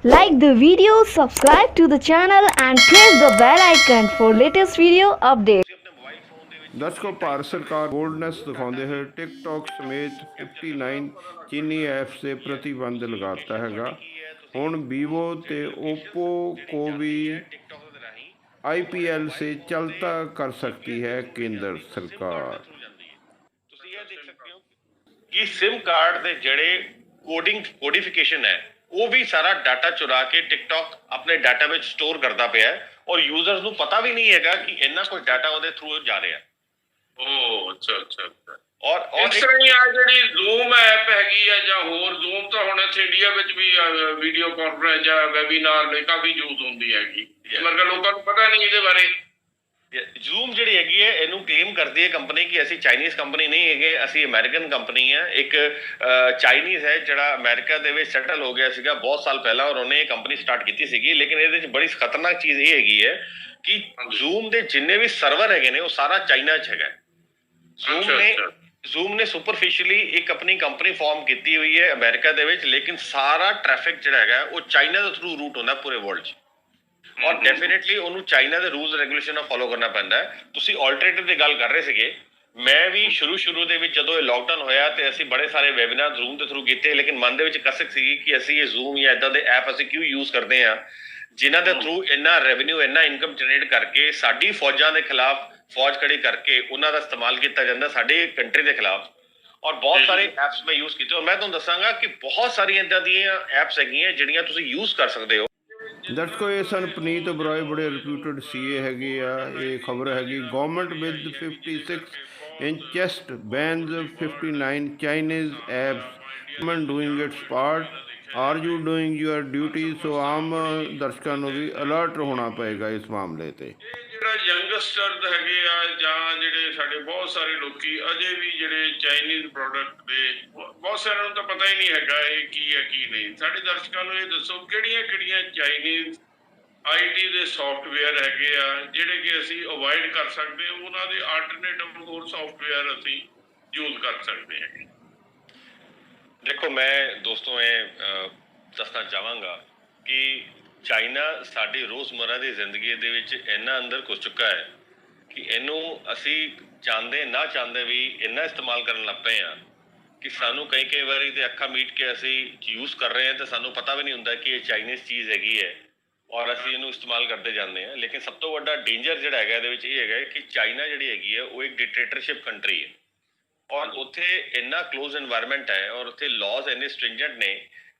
Like the video, subscribe to the channel and press the bell icon for latest video updates. ਦਰਸ਼ਕੋ Bharat ਸਰਕਾਰ ਬੋਲਡਨੈਸ ਦਿਖਾਉਂਦੇ ਹੋਏ TikTok ਸਮੇਤ 59 ਚੀਨੀ apps 'ਤੇ ਪ੍ਰਤੀਬੰਧ ਲਗਾਤਾ ਹੈਗਾ। ਹੁਣ ਵੀਵੋ ਤੇ ओप्पो को भी IPL से चलता कर सकती है केंद्र सरकार। ਤੁਸੀਂ ਇਹ ਦੇਖ ਸਕਦੇ ਹੋ ਕਿ ਸਿਮ ਕਾਰਡ ਦੇ ਜਿਹੜੇ ਕੋਡਿਫਿਕੇਸ਼ਨ ਹੈ ਉਹ ਵੀ ਸਾਰਾ ਡਾਟਾ ਚੁਰਾ ਕੇ ਟਿਕਟੌਕ ਆਪਣੇ ਡਾਟਾ ਵਿੱਚ ਸਟੋਰ ਕਰਦਾ ਪਿਆ ਹੈ ਔਰ ਯੂਜ਼ਰਸ ਨੂੰ ਪਤਾ ਵੀ ਨਹੀਂ ਹੈਗਾ ਕਿ ਇੰਨਾ ਕੋਈ ਡਾਟਾ ਉਹਦੇ ਥਰੂ ਜਾ ਰਿਹਾ। ਉਹ ਅੱਛਾ ਔਰ ਇਸ ਤਰ੍ਹਾਂ ਹੀ ਆ ਜਿਹੜੀ ਜ਼ੂਮ ਐਪ ਹੈਗੀ ਆ ਜਾਂ ਹੋਰ ਜ਼ੂਮ ਤਾਂ ਹੁਣ ਇੱਥੇ ਇੰਡੀਆ ਵਿੱਚ ਵੀ ਵੀਡੀਓ ਕਾਨਫਰੰਸ ਜਾਂ ਵੈਬੀਨਾਰ ਲਈ ਕਾਫੀ ਯੂਜ਼ ਹੁੰਦੀ ਹੈਗੀ, ਮਗਰ ਲੋਕਾਂ ਨੂੰ ਪਤਾ ਨਹੀਂ ਇਹਦੇ ਬਾਰੇ। ਜ਼ੂਮ ਜਿਹੜੀ ਹੈਗੀ ਹੈ ਇਹਨੂੰ ਕਲੇਮ ਕਰਦੀ ਹੈ ਕੰਪਨੀ ਕਿ ਅਸੀਂ ਚਾਈਨੀਜ਼ ਕੰਪਨੀ ਨਹੀਂ ਹੈਗੇ, ਅਸੀਂ ਅਮਰੀਕਨ ਕੰਪਨੀ ਆ। ਇੱਕ ਚਾਈਨੀਜ਼ ਹੈ ਜਿਹੜਾ ਅਮਰੀਕਾ ਦੇ ਵਿੱਚ ਸੈਟਲ ਹੋ ਗਿਆ ਸੀਗਾ ਬਹੁਤ ਸਾਲ ਪਹਿਲਾਂ ਔਰ ਉਹਨੇ ਇਹ ਕੰਪਨੀ ਸਟਾਰਟ ਕੀਤੀ ਸੀਗੀ। ਲੇਕਿਨ ਇਹਦੇ 'ਚ ਬੜੀ ਖਤਰਨਾਕ ਚੀਜ਼ ਇਹ ਹੈਗੀ ਹੈ ਕਿ ਜ਼ੂਮ ਦੇ ਜਿੰਨੇ ਵੀ ਸਰਵਰ ਹੈਗੇ ਨੇ ਉਹ ਸਾਰਾ ਚਾਈਨਾ 'ਚ ਹੈਗਾ। ਜ਼ੂਮ ਨੇ ਸੁਪਰਫਿਸ਼ੀਅਲੀ ਇੱਕ ਆਪਣੀ ਕੰਪਨੀ ਫਾਰਮ ਕੀਤੀ ਹੋਈ ਹੈ ਅਮਰੀਕਾ ਦੇ ਵਿੱਚ, ਲੇਕਿਨ ਸਾਰਾ ਟ੍ਰੈਫਿਕ ਜਿਹੜਾ ਹੈਗਾ ਉਹ ਚਾਈਨਾ ਦੇ ਥਰੂ ਰੂਟ ਹੁੰਦਾ ਪੂਰੇ ਵਰਲਡ 'ਚ। ਔਰ ਡੈਫੀਨੇਟਲੀ ਉਹਨੂੰ ਚਾਈਨਾ ਦੇ ਰੂਲਸ ਰੈਗੂਲੇਸ਼ਨ ਨਾਲ ਫੋਲੋ ਕਰਨਾ ਪੈਂਦਾ ਹੈ। ਤੁਸੀਂ ਆਲਟਰਨੇਟਿਵ ਦੀ ਗੱਲ ਕਰ ਰਹੇ ਸੀਗੇ, ਮੈਂ ਵੀ ਸ਼ੁਰੂ ਦੇ ਵਿੱਚ ਜਦੋਂ ਇਹ ਲੋਕਡਾਊਨ ਹੋਇਆ ਤੇ ਅਸੀਂ ਬੜੇ ਸਾਰੇ ਵੈਬੀਨਾਰ ਜ਼ੂਮ ਦੇ ਥਰੂ ਕੀਤੇ, ਲੇਕਿਨ ਮਨ ਦੇ ਵਿੱਚ ਕਸਕ ਸੀਗੀ ਕਿ ਅਸੀਂ ਇਹ ਜ਼ੂਮ ਜਾਂ ਇੱਦਾਂ ਦੇ ਐਪ ਅਸੀਂ ਕਿਉਂ ਯੂਜ਼ ਕਰਦੇ ਹਾਂ ਜਿਨ੍ਹਾਂ ਦੇ ਥਰੂ ਇੰਨਾ ਰੈਵਨਿਊ ਇੰਨਾ ਇਨਕਮ ਜਨਰੇਟ ਕਰਕੇ ਸਾਡੀ ਫੌਜਾਂ ਦੇ ਖਿਲਾਫ ਫੌਜ ਖੜੀ ਕਰਕੇ ਉਹਨਾਂ ਦਾ ਇਸਤੇਮਾਲ ਕੀਤਾ ਜਾਂਦਾ ਸਾਡੇ ਕੰਟਰੀ ਦੇ ਖਿਲਾਫ। ਔਰ ਬਹੁਤ ਸਾਰੇ ਐਪਸ ਮੈਂ ਯੂਜ਼ ਕੀਤੇ ਔਰ ਮੈਂ ਤੁਹਾਨੂੰ ਦੱਸਾਂਗਾ ਕਿ ਬਹੁਤ ਸਾਰੀਆਂ ਇੱਦਾਂ ਦੀਆਂ ਐਪਸ ਹੈਗੀਆਂ ਜਿਹੜੀਆਂ ਤੁਸੀਂ ਯੂਜ਼ ਕਰ ਸਕਦੇ ਹੋ। ਦਰਸ਼ਕੋ ਇਹ ਸਨ ਪਨੀਤ ਬਰੋਏ, ਬੜੇ ਰਿਪਿਊਟਡ CA ਹੈਗੇ ਆ। ਇਹ ਖਬਰ ਹੈਗੀ government with 56 in chest bans 59 Chinese apps. Government doing its part. Are you doing your duty? ਸੋ ਆਮ ਦਰਸ਼ਕਾਂ ਨੂੰ ਵੀ ਅਲਰਟ ਹੋਣਾ ਪਏਗਾ ਇਸ ਮਾਮਲੇ ਤੇ। ਜਿਹੜਾ ਯੰਗਸਟਰ ਹੈਗੇ ਆ ਜਾਂ ਜਿਹੜੇ ਸਾਡੇ ਬਹੁਤ ਸਾਰੇ ਲੋਕੀ ਅਜੇ ਵੀ ਜਿਹੜੇ ਚਾਈਨੀਜ਼ ਪ੍ਰੋਡਕਟ ਦੇ ਬਹੁਤ ਸਾਰਿਆਂ ਨੂੰ ਤਾਂ ਪਤਾ ਹੀ ਨਹੀਂ ਹੈਗਾ ਇਹ ਕੀ ਹੈ ਕੀ ਨਹੀਂ। ਸਾਡੇ ਦਰਸ਼ਕਾਂ ਨੂੰ ਇਹ ਦੱਸੋ ਕਿਹੜੀਆਂ ਚਾਈਨੀਜ਼ IT ਦੇ ਸੌਫਟਵੇਅਰ ਹੈਗੇ ਆ ਜਿਹੜੇ ਕਿ ਅਸੀਂ ਅਵੋਇਡ ਕਰ ਸਕਦੇ, ਉਹਨਾਂ ਦੇ ਆਲਟਰਨੇਟਿਵ ਹੋਰ ਸੌਫਟਵੇਅਰ ਅਸੀਂ ਯੂਜ਼ ਕਰ ਸਕਦੇ ਹੈਗੇ। ਦੇਖੋ ਮੈਂ ਦੋਸਤੋ ਇਹ ਦੱਸਣਾ ਚਾਹਾਂਗਾ ਕਿ ਚਾਈਨਾ ਸਾਡੀ ਰੋਜ਼ਮਰਾ ਦੀ ਜ਼ਿੰਦਗੀ ਦੇ ਵਿੱਚ ਇੰਨਾ ਅੰਦਰ ਘੁਸ ਚੁੱਕਾ ਹੈ ਕਿ ਇਹਨੂੰ ਅਸੀਂ ਚਾਹੁੰਦੇ ਨਾ ਚਾਹੁੰਦੇ ਵੀ ਇੰਨਾ ਇਸਤੇਮਾਲ ਕਰਨ ਲੱਗ ਪਏ ਹਾਂ ਕਿ ਸਾਨੂੰ ਕਈ ਵਾਰੀ ਤੇ ਅੱਖਾਂ ਮੀਟ ਕੇ ਅਸੀਂ ਯੂਜ਼ ਕਰ ਰਹੇ ਹਾਂ ਤੇ ਸਾਨੂੰ ਪਤਾ ਵੀ ਨਹੀਂ ਹੁੰਦਾ ਕਿ ਇਹ ਚਾਈਨੀਜ਼ ਚੀਜ਼ ਹੈਗੀ ਹੈ ਔਰ ਅਸੀਂ ਇਹਨੂੰ ਇਸਤੇਮਾਲ ਕਰਦੇ ਜਾਂਦੇ ਹਾਂ। ਲੇਕਿਨ ਸਭ ਤੋਂ ਵੱਡਾ ਡੇਂਜਰ ਜਿਹੜਾ ਹੈਗਾ ਇਹਦੇ ਵਿੱਚ ਇਹ ਹੈਗਾ ਕਿ ਚਾਈਨਾ ਜਿਹੜੀ ਹੈਗੀ ਹੈ ਉਹ ਇੱਕ ਡਿਕਟੇਟਰਸ਼ਿਪ ਕੰਟਰੀ ਹੈ ਔਰ ਉੱਥੇ ਇੰਨਾ ਕਲੋਜ਼ এনवायरमेंट ਹੈ ਔਰ ਉੱਥੇ ਲਾਜ਼ ਇੰਨੇ ਸਟ੍ਰਿੰਜੈਂਟ ਨੇ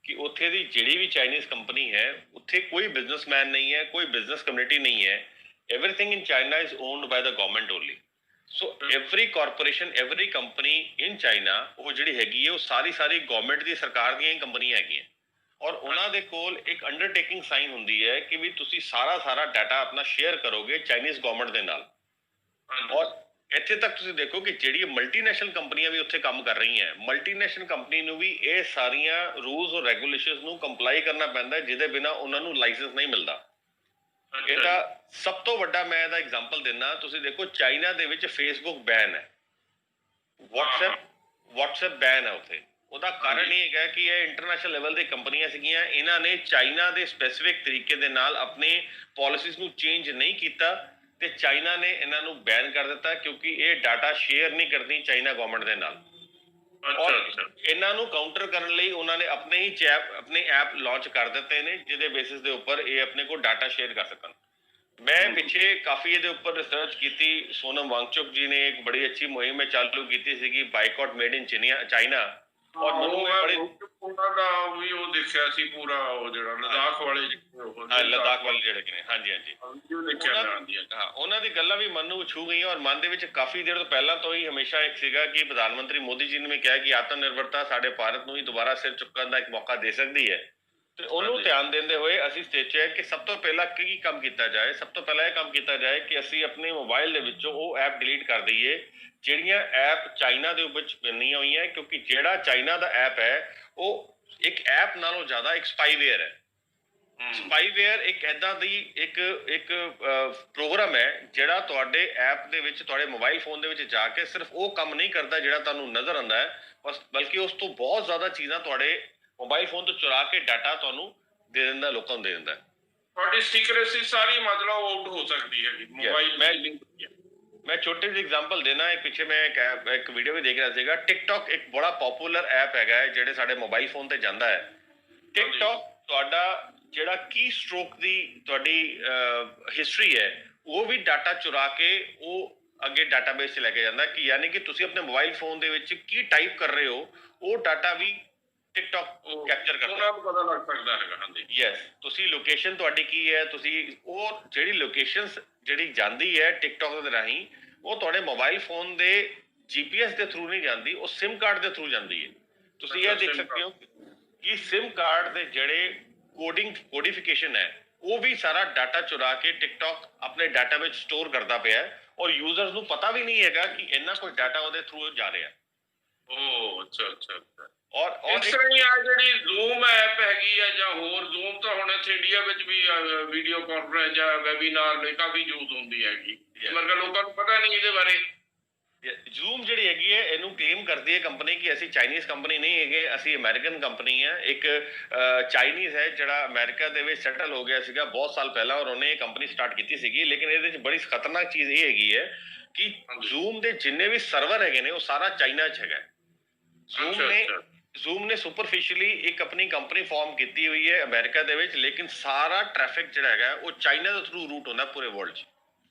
ਕਿ ਉੱਥੇ ਦੀ ਜਿਹੜੀ ਵੀ ਚਾਈਨੀਜ਼ ਕੰਪਨੀ ਹੈ ਉੱਥੇ ਕੋਈ ਬਿਜ਼ਨਸਮੈਨ ਨਹੀਂ ਹੈ, ਕੋਈ ਬਿਜ਼ਨਸ ਕਮਿਊਨਿਟੀ ਨਹੀਂ ਹੈ। everything in China is owned by the government only. So every corporation, every company in China ਉਹ ਜਿਹੜੀ ਹੈਗੀ ਹੈ ਉਹ ਸਾਰੀ ਗਵਰਨਮੈਂਟ ਦੀ ਸਰਕਾਰ ਦੀਆਂ ਹੀ ਕੰਪਨੀਆਂ ਹੈਗੀਆਂ ਔਰ ਉਹਨਾਂ ਦੇ ਕੋਲ ਇੱਕ ਅੰਡਰਟੇਕਿੰਗ ਸਾਈਨ ਹੁੰਦੀ ਹੈ ਕਿ ਵੀ ਤੁਸੀਂ ਸਾਰਾ ਡਾਟਾ ਆਪਣਾ ਸ਼ੇਅਰ ਕਰੋਗੇ ਚਾਈਨੀਜ਼ ਗਵਰਨਮੈਂਟ ਦੇ ਨਾਲ। ਔਰ ਇੱਥੇ ਤੱਕ ਤੁਸੀਂ ਦੇਖੋ ਕਿ ਜਿਹੜੀ ਮਲਟੀਨੈਸ਼ਨਲ ਕੰਪਨੀਆਂ ਵੀ ਉੱਥੇ ਕੰਮ ਕਰ ਰਹੀਆਂ, ਮਲਟੀਨੈਸ਼ਨਲ ਕੰਪਨੀ ਨੂੰ ਵੀ ਇਹ ਸਾਰੀਆਂ ਰੂਲਸ ਔਰ ਰੈਗੂਲੇਸ਼ਨਸ ਨੂੰ ਕੰਪਲਾਈ ਕਰਨਾ ਪੈਂਦਾ ਜਿਹਦੇ ਬਿਨਾ ਉਹਨਾਂ ਨੂੰ ਲਾਇਸੈਂਸ ਨਹੀਂ ਮਿਲਦਾ। ਇਹਦਾ ਸਭ ਤੋਂ ਵੱਡਾ ਮੈਂ ਇਹਦਾ ਐਗਜ਼ਾਮਪਲ ਦਿੰਦਾ, ਤੁਸੀਂ ਦੇਖੋ ਚਾਈਨਾ ਦੇ ਵਿੱਚ ਫੇਸਬੁੱਕ ਬੈਨ ਹੈ, WhatsApp ਬੈਨ ਹੈ ਉੱਥੇ। ਉਹਦਾ ਕਾਰਨ ਇਹ ਹੈਗਾ ਕਿ ਇਹ ਇੰਟਰਨੈਸ਼ਨਲ ਲੈਵਲ ਦੀ ਕੰਪਨੀਆਂ ਸੀਗੀਆਂ, ਇਹਨਾਂ ਨੇ ਚਾਈਨਾ ਦੇ ਸਪੈਸੀਫਿਕ ਤਰੀਕੇ ਦੇ ਨਾਲ ਆਪਣੇ ਪਾਲਿਸੀਜ਼ ਨੂੰ ਚੇਂਜ ਨਹੀਂ ਕੀਤਾ ਤੇ ਚਾਈਨਾ ਨੇ ਇਹਨਾਂ ਨੂੰ ਬੈਨ ਕਰ ਦਿੱਤਾ ਕਿਉਂਕਿ ਇਹ ਡਾਟਾ ਸ਼ੇਅਰ ਨਹੀਂ ਕਰਦੀ ਚਾਈਨਾ ਗਵਰਨਮੈਂਟ ਦੇ ਨਾਲ। ਇਹਨਾਂ ਨੂੰ ਕਾਊਂਟਰ ਕਰਨ ਲਈ ਉਹਨਾਂ ਨੇ ਆਪਣੇ ਐਪ ਲਾਂਚ ਕਰ ਦਿੱਤੇ ਨੇ ਜਿਹਦੇ ਬੇਸਿਸ ਦੇ ਉੱਪਰ ਇਹ ਆਪਣੇ ਕੋਲ ਡਾਟਾ ਸ਼ੇਅਰ ਕਰ ਸਕਣ। ਮੈਂ ਪਿੱਛੇ ਕਾਫੀ ਇਹਦੇ ਉੱਪਰ ਰਿਸਰਚ ਕੀਤੀ, ਸੋਨਮ ਵਾਂਗਚੁਕ ਜੀ ਨੇ ਇੱਕ ਬੜੀ ਅੱਛੀ ਮੁਹਿੰਮ ਚਾਲੂ ਕੀਤੀ ਸੀਗੀ ਬਾਈਕਾਟ ਮੇਡ ਇਨ ਚਾਈਨਾ ਔਰ ਮੈਨੂੰ ਉਹਨਾਂ ਦਾ ਵੀ ਉਹ ਦੇਖਿਆ ਸੀ ਪੂਰਾ ਉਹ ਜਿਹੜਾ ਲਦਾਖ ਵਾਲੇ ਜਿਹੜੇ ਕਿ ਨੇ ਹਾਂਜੀ ਉਹਨਾਂ ਦੀ ਗੱਲਾਂ ਵੀ ਮਨ ਨੂੰ ਛੂ ਗਈਆਂ ਔਰ ਮਨ ਦੇ ਵਿੱਚ ਕਾਫੀ ਦੇਰ ਤੋਂ ਪਹਿਲਾਂ ਤੋਂ ਹੀ ਹਮੇਸ਼ਾ ਇੱਕ ਸੀਗਾ ਕਿ ਪ੍ਰਧਾਨ ਮੰਤਰੀ ਮੋਦੀ ਜੀ ਨੇ ਵੀ ਕਿਹਾ ਕਿ ਆਤਮ ਨਿਰਭਰਤਾ ਸਾਡੇ ਭਾਰਤ ਨੂੰ ਹੀ ਦੁਬਾਰਾ ਸਿਰ ਚੁੱਕਣ ਦਾ ਇੱਕ ਮੌਕਾ ਦੇ ਸਕਦੀ ਹੈ ਤੇ ਉਹਨੂੰ ਧਿਆਨ ਦਿੰਦੇ ਹੋਏ ਅਸੀਂ ਸੋਚਿਆ ਕਿ ਸਭ ਤੋਂ ਪਹਿਲਾਂ ਕੀ ਕੰਮ ਕੀਤਾ ਜਾਏ। ਸਭ ਤੋਂ ਪਹਿਲਾਂ ਇਹ ਕੰਮ ਕੀਤਾ ਜਾਏ ਕਿ ਅਸੀਂ ਆਪਣੇ ਮੋਬਾਈਲ ਦੇ ਵਿੱਚੋਂ ਉਹ ਐਪ ਡਿਲੀਟ ਕਰ ਦਈਏ ਜਿਹੜੀਆਂ ਐਪ ਚਾਈਨਾ ਦੇ ਵਿੱਚ ਬਣੀਆਂ ਹੋਈਆਂ ਕਿਉਂਕਿ ਜਿਹੜਾ ਚਾਈਨਾ ਦਾ ਐਪ ਹੈ ਉਹ ਇੱਕ ਐਪ ਨਾਲੋਂ ਜ਼ਿਆਦਾ ਇੱਕ ਸਪਾਈਵੇਅਰ ਹੈ। ਸਪਾਈਵੇਅਰ ਇੱਕ ਇੱਦਾਂ ਦੀ ਇੱਕ ਪ੍ਰੋਗਰਾਮ ਹੈ ਜਿਹੜਾ ਤੁਹਾਡੇ ਐਪ ਦੇ ਵਿੱਚ ਤੁਹਾਡੇ ਮੋਬਾਈਲ ਫੋਨ ਦੇ ਵਿੱਚ ਜਾ ਕੇ ਸਿਰਫ ਉਹ ਕੰਮ ਨਹੀਂ ਕਰਦਾ ਜਿਹੜਾ ਤੁਹਾਨੂੰ ਨਜ਼ਰ ਆਉਂਦਾ ਹੈ, ਬਲਕਿ ਉਸ ਤੋਂ ਬਹੁਤ ਜ਼ਿਆਦਾ ਚੀਜ਼ਾਂ ਤੁਹਾਡੇ ਮੋਬਾਈਲ ਫੋਨ ਤੋਂ ਚੁਰਾ ਕੇ ਡਾਟਾ ਤੁਹਾਨੂੰ ਦੇ ਦਿੰਦਾ, ਲੋਕਾਂ ਨੂੰ ਦੇ ਦਿੰਦਾ। ਤੁਹਾਡੀ ਸੀਕ੍ਰੇਸੀ ਸਾਰੀ ਮਤਲਬ ਆਊਟ ਹੋ ਸਕਦੀ ਹੈ ਮੋਬਾਈਲ मैं छोटे ਜਿਹੀ एग्जांपल देना है। पिछे मैं एक वीडियो भी देख रहा ਸੀਗਾ। टिकटॉक एक बड़ा पॉपुलर ऐप हैगा ਜਿਹੜੇ ਸਾਡੇ ਮੋਬਾਈਲ ਫੋਨ ਤੇ ਜਾਂਦਾ ਹੈ। टिकटॉक ਤੁਹਾਡਾ ਜਿਹੜਾ ਕੀ ਸਟ੍ਰੋਕ ਦੀ ਤੁਹਾਡੀ ਹਿਸਟਰੀ ਹੈ ਉਹ ਵੀ ਡਾਟਾ ਚੁਰਾ ਕੇ ਉਹ ਅੱਗੇ ਡਾਟਾਬੇਸ 'ਚ ਲੈ ਕੇ ਜਾਂਦਾ ਕਿ ਯਾਨੀ ਕਿ ਤੁਸੀਂ ਆਪਣੇ ਮੋਬਾਈਲ ਫੋਨ ਦੇ ਵਿੱਚ ਕੀ ਟਾਈਪ ਕਰ ਰਹੇ ਹੋ ਉਹ ਡਾਟਾ ਵੀ टिकटॉक ਕੈਪਚਰ ਕਰਦਾ। ਉਹਨਾਂ ਨੂੰ ਪਤਾ ਲੱਗ ਸਕਦਾ ਹੈਗਾ। ਹਾਂਜੀ ਯੈਸ, ਤੁਸੀਂ ਲੋਕੇਸ਼ਨ ਤੁਹਾਡੀ ਕੀ ਹੈ, ਤੁਸੀਂ ਉਹ ਜਿਹੜੀ ਲੋਕੇਸ਼ਨਸ ਜਿਹੜੀ ਜਾਂਦੀ ਹੈ टिकटॉक ਦੇ ਰਾਹੀਂ ਉਹ ਤੁਹਾਡੇ ਮੋਬਾਈਲ ਫੋਨ ਦੇ GPS ਦੇ ਥਰੂ ਨਹੀਂ ਜਾਂਦੀ, ਉਹ ਸਿਮ ਕਾਰਡ ਦੇ ਥਰੂ ਜਾਂਦੀ ਹੈ। ਤੁਸੀਂ ਇਹ ਦੇਖ ਸਕਦੇ ਹੋ ਕਿ ਸਿਮ ਕਾਰਡ ਦੇ ਜਿਹੜੇ ਕੋਡਿਫਿਕੇਸ਼ਨ ਹੈ ਉਹ ਵੀ ਸਾਰਾ ਡਾਟਾ ਚੁਰਾ ਕੇ टिकटॉक ਆਪਣੇ ਡਾਟਾ ਵਿੱਚ ਸਟੋਰ ਕਰਦਾ ਪਿਆ ਹੈ ਔਰ ਯੂਜ਼ਰਸ ਨੂੰ ਪਤਾ ਵੀ ਨਹੀਂ ਹੈਗਾ ਕਿ ਇੰਨਾ ਕੁਝ ਡਾਟਾ ਉਹਦੇ ਥਰੂ ਜਾ ਰਿਹਾ। ਉਹ ਅੱਛਾ ਔਰ ਇਸ ਤਰ੍ਹਾਂ ਹੀ ਆ ਜਿਹੜੀ ਜ਼ੂਮ ਐਪ ਹੈਗੀ ਆ ਜਾਂ ਹੋਰ ਜ਼ੂਮ ਤਾਂ ਹੁਣ ਇੱਥੇ ਇੰਡੀਆ ਵਿੱਚ ਵੀ ਵੀਡੀਓ ਕਾਨਫਰੰਸ ਜਾਂ ਵੈਬੀਨਾਰ ਲਈ ਕਾਫੀ ਯੂਜ਼ ਹੁੰਦੀ ਹੈਗੀ, ਮਗਰ ਲੋਕਾਂ ਨੂੰ ਪਤਾ ਨਹੀਂ ਇਹਦੇ ਬਾਰੇ। ਜ਼ੂਮ ਜਿਹੜੀ ਹੈਗੀ ਹੈ ਇਹਨੂੰ ਕਲੇਮ ਕਰਦੀ ਹੈ ਕੰਪਨੀ ਕਿ ਅਸੀਂ ਚਾਈਨੀਜ਼ ਕੰਪਨੀ ਨਹੀਂ ਹੈਗੇ, ਅਸੀਂ ਅਮਰੀਕਨ ਕੰਪਨੀ ਹੈ। ਇੱਕ ਚਾਈਨੀਜ਼ ਹੈ ਜਿਹੜਾ ਅਮਰੀਕਾ ਦੇ ਵਿੱਚ ਸੈਟਲ ਹੋ ਗਿਆ ਸੀਗਾ ਬਹੁਤ ਸਾਲ ਪਹਿਲਾਂ ਔਰ ਉਹਨੇ ਇਹ ਕੰਪਨੀ ਸਟਾਰਟ ਕੀਤੀ ਸੀਗੀ। ਲੇਕਿਨ ਇਹਦੇ 'ਚ ਬੜੀ ਖਤਰਨਾਕ ਚੀਜ਼ ਇਹ ਹੈਗੀ ਹੈ ਕਿ ਜ਼ੂਮ ਦੇ ਜਿੰਨੇ ਵੀ ਸਰਵਰ ਹੈਗੇ ਨੇ ਉਹ ਸਾਰਾ ਚਾਈਨਾ 'ਚ ਹੈਗਾ। ਜ਼ੂਮ ਨੇ ਸੁਪਰਫਿਸ਼ੀਅਲੀ ਇੱਕ ਆਪਣੀ ਕੰਪਨੀ ਫਾਰਮ ਕੀਤੀ ਹੋਈ ਹੈ ਅਮਰੀਕਾ ਦੇ ਵਿੱਚ, ਲੇਕਿਨ ਸਾਰਾ ਟ੍ਰੈਫਿਕ ਜਿਹੜਾ ਹੈਗਾ ਉਹ ਚਾਈਨਾ ਦੇ ਥਰੂ ਰੂਟ ਹੁੰਦਾ ਪੂਰੇ ਵਰਲਡ 'ਚ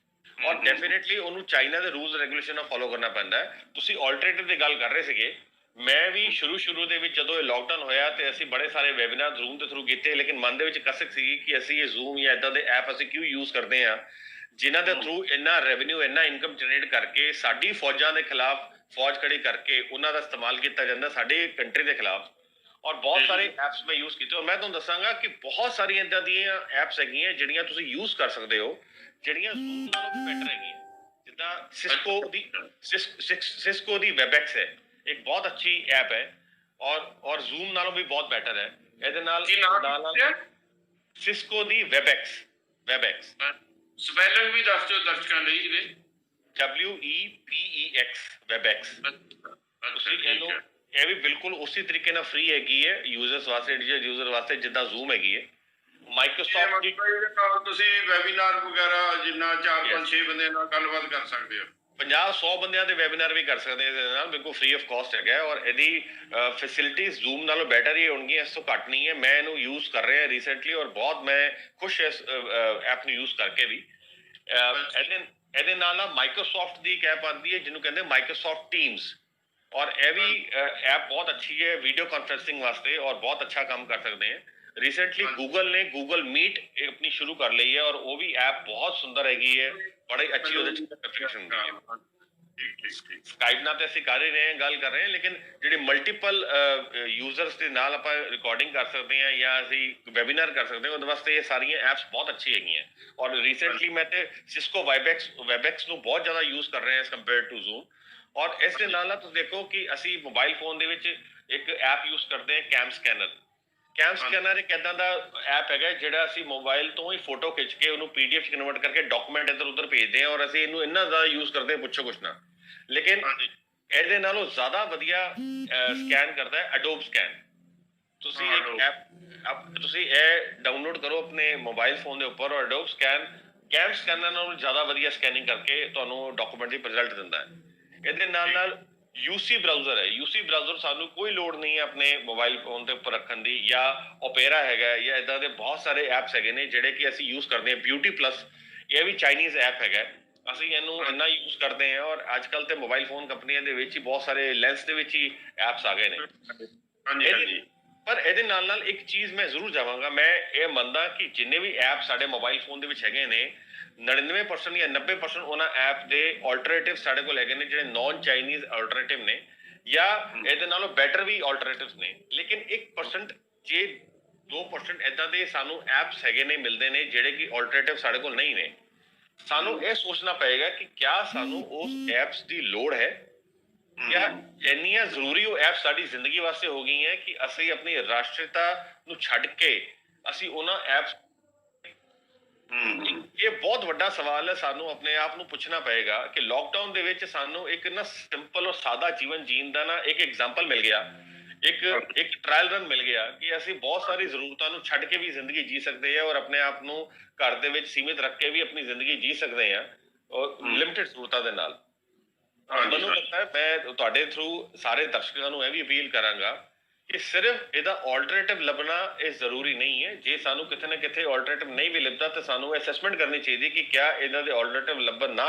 ਔਰ ਡੈਫੀਨੇਟਲੀ ਉਹਨੂੰ ਚਾਈਨਾ ਦੇ ਰੂਲਸ ਰੈਗੂਲੇਸ਼ਨ ਨਾਲ ਫੋਲੋ ਕਰਨਾ ਪੈਂਦਾ ਹੈ। ਤੁਸੀਂ ਆਲਟਰਨੇਟਿਵ ਦੀ ਗੱਲ ਕਰ ਰਹੇ ਸੀਗੇ, ਮੈਂ ਵੀ ਸ਼ੁਰੂ ਦੇ ਵਿੱਚ ਜਦੋਂ ਇਹ ਲੋਕਡਾਊਨ ਹੋਇਆ ਤੇ ਅਸੀਂ ਬੜੇ ਸਾਰੇ ਵੈਬੀਨਾਰ ਜ਼ੂਮ ਦੇ ਥਰੂ ਕੀਤੇ, ਲੇਕਿਨ ਮਨ ਦੇ ਵਿੱਚ ਕਸਕ ਸੀਗੀ ਕਿ ਅਸੀਂ ਇਹ ਜ਼ੂਮ ਜਾਂ ਇੱਦਾਂ ਦੇ ਐਪ ਅਸੀਂ ਕਿਉਂ ਯੂਜ਼ ਕਰਦੇ ਹਾਂ ਜਿਨ੍ਹਾਂ ਦੇ ਥਰੂ ਇੰਨਾ ਰੈਵਨਿਊ ਇੰਨਾ ਇਨਕਮ ਜਨਰੇਟ ਕਰਕੇ ਸਾਡੀ ਫੌਜਾਂ ਦੇ ਖਿਲਾਫ ਫੌਜ ਖੜੀ ਕਰਕੇ ਉਹਨਾਂ ਦਾ ਇਸਤੇਮਾਲ ਕੀਤਾ ਜਾਂਦਾ ਸਾਡੇ ਕੰਟਰੀ ਦੇ ਖਿਲਾਫ। ਔਰ ਬਹੁਤ ਸਾਰੇ ਐਪਸ ਮੈਂ ਯੂਜ਼ ਕੀਤੇ ਔਰ ਮੈਂ ਤੁਹਾਨੂੰ ਦੱਸਾਂਗਾ ਕਿ ਬਹੁਤ ਸਾਰੀਆਂ ਇੱਦਾਂ ਦੀਆਂ ਐਪਸ ਹੈਗੀਆਂ ਜਿਹੜੀਆਂ ਤੁਸੀਂ ਯੂਜ਼ ਕਰ ਸਕਦੇ ਹੋ ਜਿਹੜੀਆਂ ਜ਼ੂਮ ਨਾਲੋਂ ਵੀ ਬੈਟਰ ਹੈਗੀਆਂ। ਜਿੱਦਾਂ ਸਿਸਕੋ ਦੀ ਵੈਬਐਕਸ ਹੈ, ਇੱਕ ਬਹੁਤ ਅੱਛੀ ਐਪ ਹੈ ਔਰ ਜ਼ੂਮ ਨਾਲੋਂ ਵੀ ਬਹੁਤ ਬੈਟਰ ਹੈ। ਇਹਦੇ ਨਾਲ ਸਿਸਕੋ ਦੀ ਵੈਬਐਕਸ ਸਪੈਲਿੰਗ ਵੀ ਦੱਸ ਦਿਓ ਦਰਸ਼ਕਾਂ ਲਈ ਇਹਦੇ। WEBEX ਵੈਬਐਕਸ। ਤੁਸੀਂ ਇਹਨੂੰ ਇਹ ਵੀ ਬਿਲਕੁਲ ਉਸੇ ਤਰੀਕੇ ਨਾਲ ਫ੍ਰੀ ਹੈਗੀ ਹੈ ਯੂਜ਼ਰਸ ਵਾਸਤੇ, ਡਿਜੀਟਲ ਯੂਜ਼ਰ ਵਾਸਤੇ ਜਿੱਦਾਂ ਜ਼ੂਮ ਹੈਗੀ ਹੈ। ਮਾਈਕਰੋਸਾਫਟ ਦੀ ਤੁਸੀਂ ਵੈਬੀਨਾਰ ਵਗੈਰਾ ਜਿੰਨਾ 4-5-6 ਬੰਦਿਆਂ ਨਾਲ ਗੱਲਬਾਤ ਕਰ ਸਕਦੇ ਹੋ। 50-100 ਬੰਦਿਆਂ ਦੇ ਵੈਬੀਨਾਰ ਵੀ ਕਰ ਸਕਦੇ ਇਹਦੇ ਨਾਲ, ਬਿਲਕੁਲ ਫ੍ਰੀ ਆਫ ਕਾਸਟ ਹੈਗਾ ਔਰ ਇਹਦੀ ਫੈਸਿਲਿਟੀਜ਼ ਜ਼ੂਮ ਨਾਲੋਂ ਬੈਟਰ ਹੀ ਹੋਣਗੀਆਂ, ਇਸ ਤੋਂ ਘੱਟ ਨਹੀਂ ਹੈ। ਮੈਂ ਇਹਨੂੰ ਯੂਜ਼ ਕਰ ਰਿਹਾ ਰੀਸੈਂਟਲੀ ਔਰ ਬਹੁਤ ਮੈਂ ਖੁਸ਼ ਇਸ ਐਪ ਨੂੰ ਯੂਜ਼ ਕਰਕੇ ਵੀ। ਇਹਦੇ ਨਾਲ ਮਾਈਕਰੋਸਾਫਟ ਦੀ ਇੱਕ ਐਪ ਆਉਂਦੀ ਹੈ ਜਿਹਨੂੰ ਕਹਿੰਦੇ ਮਾਈਕਰੋਸਾਫਟ ਟੀਮਸ ਔਰ ਇਹ ਵੀ ਐਪ ਬਹੁਤ ਅੱਛੀ ਹੈ ਵੀਡੀਓ ਕਾਨਫਰੰਸਿੰਗ ਵਾਸਤੇ ਔਰ ਬਹੁਤ ਅੱਛਾ ਕੰਮ ਕਰ ਸਕਦੇ हैं। रिसेंटली गूगल ने गूगल मीट अपनी शुरू कर ली है और वो भी ऐप बहुत सुंदर हैगी है, बड़ी अच्छी एप्लीकेशन है। स्काइप ਨਾਲ ਤੇ ਅਸੀਂ ਕਰ ਹੀ ਰਹੇ ਹਾਂ, ਗੱਲ ਕਰ ਰਹੇ ਹਾਂ, ਲੇਕਿਨ ਜਿਹੜੇ ਮਲਟੀਪਲ ਯੂਜ਼ਰਸ ਦੇ ਨਾਲ ਆਪਾਂ ਰਿਕਾਰਡਿੰਗ ਕਰ ਸਕਦੇ ਹਾਂ ਜਾਂ ਅਸੀਂ ਵੈਬੀਨਾਰ ਕਰ ਸਕਦੇ ਹਾਂ, ਉਹਦੇ ਵਾਸਤੇ ਇਹ ਸਾਰੀਆਂ ਐਪਸ ਬਹੁਤ ਅੱਛੀ ਹੈਗੀਆਂ। ਔਰ ਰੀਸੈਂਟਲੀ ਮੈਂ ਤੇ ਸਿਸਕੋ ਵੈਬਐਕਸ ਨੂੰ ਬਹੁਤ ਜ਼ਿਆਦਾ ਯੂਜ਼ ਕਰ ਰਹੇ ਹਾਂ ਐਸ ਕੰਪੇਅਰ ਟੂ ਜ਼ੂਮ। ਔਰ ਇਸ ਦੇ ਨਾਲ ਤੁਸੀਂ ਦੇਖੋ ਕਿ ਅਸੀਂ ਮੋਬਾਈਲ ਫੋਨ ਦੇ ਵਿੱਚ ਇੱਕ ਐਪ ਯੂਜ਼ ਕਰਦੇ ਹਾਂ ਕੈਮ ਸਕੈਨਰ। ਕੈਮ ਸਕੈਨਰ ਇੱਕ ਇੱਦਾਂ ਦਾ ਐਪ ਹੈਗਾ ਜਿਹੜਾ ਅਸੀਂ ਮੋਬਾਈਲ ਤੋਂ ਹੀ ਫੋਟੋ ਖਿੱਚ ਕੇ ਉਹਨੂੰ PDF 'ਚ ਕਨਵਰਟ ਕਰਕੇ ਡਾਕੂਮੈਂਟ ਇੱਧਰ ਉੱਧਰ ਭੇਜਦੇ ਹਾਂ ਔਰ ਅਸੀਂ ਇਹਨੂੰ ਇੰਨਾ ਜ਼ਿਆਦਾ ਯੂਜ਼ ਕਰਦੇ ਹਾਂ ਪੁੱਛੋ ਕੁਛ ਨਾ। ਲੇਕਿਨ ਇਹਦੇ ਨਾਲੋਂ ਜ਼ਿਆਦਾ ਵਧੀਆ ਸਕੈਨ ਕਰਦਾ ਹੈ ਅਡੋਬ ਸਕੈਨ। ਤੁਸੀਂ ਇੱਕ ਐਪ ਤੁਸੀਂ ਇਹ ਡਾਊਨਲੋਡ ਕਰੋ ਆਪਣੇ ਮੋਬਾਈਲ ਫੋਨ ਦੇ ਉੱਪਰ ਔਰ ਅਡੋਬ ਸਕੈਨ ਕੈਮ ਸਕੈਨਰ ਨਾਲੋਂ ਜ਼ਿਆਦਾ ਵਧੀਆ ਸਕੈਨਿੰਗ ਕਰਕੇ ਤੁਹਾਨੂੰ ਡਾਕੂਮੈਂਟ ਦੀ ਰਿਜ਼ਲਟ ਦਿੰਦਾ ਹੈ। ਇਹਦੇ ਨਾਲ UC ਬਰਾਊਜ਼ਰ ਹੈ। UC ਬਰਾਊਜ਼ਰ ਸਾਨੂੰ ਕੋਈ ਲੋੜ ਨਹੀਂ ਹੈ ਆਪਣੇ ਮੋਬਾਈਲ ਫੋਨ ਦੇ ਉੱਪਰ ਰੱਖਣ ਦੀ, ਜਾਂ ਓਪੇਰਾ ਹੈਗਾ ਜਾਂ ਇੱਦਾਂ ਦੇ ਬਹੁਤ ਸਾਰੇ ਐਪਸ ਹੈਗੇ ਨੇ ਜਿਹੜੇ ਕਿ ਅਸੀਂ ਯੂਜ਼ ਕਰਦੇ ਹਾਂ। ਬਿਊਟੀ ਪਲੱਸ ਇਹ ਵੀ ਚਾਈਨੀਜ਼ ਐਪ ਹੈਗਾ, ਅਸੀਂ ਇਹਨੂੰ ਇੰਨਾ ਯੂਜ਼ ਕਰਦੇ ਹਾਂ ਔਰ ਅੱਜ ਕੱਲ੍ਹ ਤੇ ਮੋਬਾਈਲ ਫੋਨ ਕੰਪਨੀਆਂ ਦੇ ਵਿੱਚ ਹੀ ਬਹੁਤ ਸਾਰੇ ਲੈਂਸ ਦੇ ਵਿੱਚ ਹੀ ਐਪਸ ਆ ਗਏ ਨੇ। ਪਰ ਇਹਦੇ ਨਾਲ ਇੱਕ ਚੀਜ਼ ਮੈਂ ਜ਼ਰੂਰ ਜਾਵਾਂਗਾ, ਮੈਂ ਇਹ ਮੰਨਦਾ ਕਿ ਜਿੰਨੇ ਵੀ ਐਪ ਸਾਡੇ ਮੋਬਾਈਲ ਫੋਨ ਦੇ ਵਿੱਚ ਹੈਗੇ ਨੇ 99% ਜਾਂ 90% ਉਹਨਾਂ ਐਪ ਦੇ ਆਲਟਰਨੇਟਿਵ ਸਾਡੇ ਕੋਲ ਹੈਗੇ ਨੇ ਜਿਹੜੇ ਨੌਨ ਚਾਈਨੀਜ਼ ਆਲਟਰਨੇਟਿਵ ਨੇ ਜਾਂ ਇਹਦੇ ਨਾਲੋਂ ਬੈਟਰ ਵੀ ਆਲਟਰਨੇਟਿਵਸ ਨੇ। ਲੇਕਿਨ 1% ਜੇ 2% ਇੱਦਾਂ ਦੇ ਸਾਨੂੰ ਐਪਸ ਹੈਗੇ ਨੇ ਮਿਲਦੇ ਨੇ ਜਿਹੜੇ ਕਿ ਆਲਟਰਨੇਟਿਵ ਸਾਡੇ ਕੋਲ ਨਹੀਂ ਨੇ। ਸਾਨੂੰ ਇਹ ਸੋਚਣਾ ਪਏਗਾ ਕਿ ਕਿਆ ਸਾਨੂੰ ਉਸ ਐਪਸ ਦੀ ਲੋੜ ਹੈ ਜਾਂ ਇੰਨੀਆਂ ਜ਼ਰੂਰੀ ਉਹ ਐਪਸ ਸਾਡੀ ਜ਼ਿੰਦਗੀ ਵਾਸਤੇ ਹੋ ਗਈਆਂ ਕਿ ਅਸੀਂ ਆਪਣੀ ਰਾਸ਼ਟਰੀਅਤਾ ਨੂੰ ਛੱਡ ਕੇ ਅਸੀਂ ਉਹਨਾਂ ਐਪਸ। ਇਹ ਬਹੁਤ ਵੱਡਾ ਸਵਾਲ ਹੈ, ਸਾਨੂੰ ਆਪਣੇ ਆਪ ਨੂੰ ਪੁੱਛਣਾ ਪਏਗਾ ਕਿ ਲੋਕਡਾਊਨ ਦੇ ਵਿੱਚ ਸਾਨੂੰ ਇੱਕ ਨਾ ਸਿੰਪਲ ਔਰ ਸਾਦਾ ਜੀਵਨ ਜੀਣ ਦਾ ਨਾ ਇੱਕ ਐਗਜ਼ਾਮਪਲ ਮਿਲ ਗਿਆ ਇੱਕ ਇੱਕ ਟ੍ਰਾਇਲ ਰਨ ਮਿਲ ਗਿਆ ਕਿ ਅਸੀਂ ਬਹੁਤ ਸਾਰੀ ਜ਼ਰੂਰਤਾਂ ਨੂੰ ਛੱਡ ਕੇ ਵੀ ਜ਼ਿੰਦਗੀ ਜੀ ਸਕਦੇ ਹਾਂ ਔਰ ਆਪਣੇ ਆਪ ਨੂੰ ਘਰ ਦੇ ਵਿੱਚ ਸੀਮਿਤ ਰੱਖ ਕੇ ਵੀ ਆਪਣੀ ਜ਼ਿੰਦਗੀ ਜੀ ਸਕਦੇ ਹਾਂ ਔਰ ਲਿਮਿਟਿਡ ਜ਼ਰੂਰਤਾਂ ਦੇ ਨਾਲ। ਮੈਨੂੰ ਲੱਗਦਾ ਹੈ ਮੈਂ ਤੁਹਾਡੇ ਥਰੂ ਸਾਰੇ ਦਰਸ਼ਕਾਂ ਨੂੰ ਇਹ ਵੀ ਅਪੀਲ ਕਰਾਂਗਾ ਕਿ ਸਿਰਫ ਇਹਦਾ ਆਲਟਰਨੇਟਿਵ ਲੱਭਣਾ ਇਹ ਜ਼ਰੂਰੀ ਨਹੀਂ ਹੈ। ਜੇ ਸਾਨੂੰ ਕਿਤੇ ਨਾ ਕਿਤੇ ਆਲਟਰਨੇਟਿਵ ਨਹੀਂ ਵੀ ਲੱਭਦਾ ਤਾਂ ਸਾਨੂੰ ਅਸੈਸਮੈਂਟ ਕਰਨੀ ਚਾਹੀਦੀ ਕਿ ਕਿਆ ਇਹਨਾਂ ਦੇ ਆਲਟਰਨੇਟਿਵ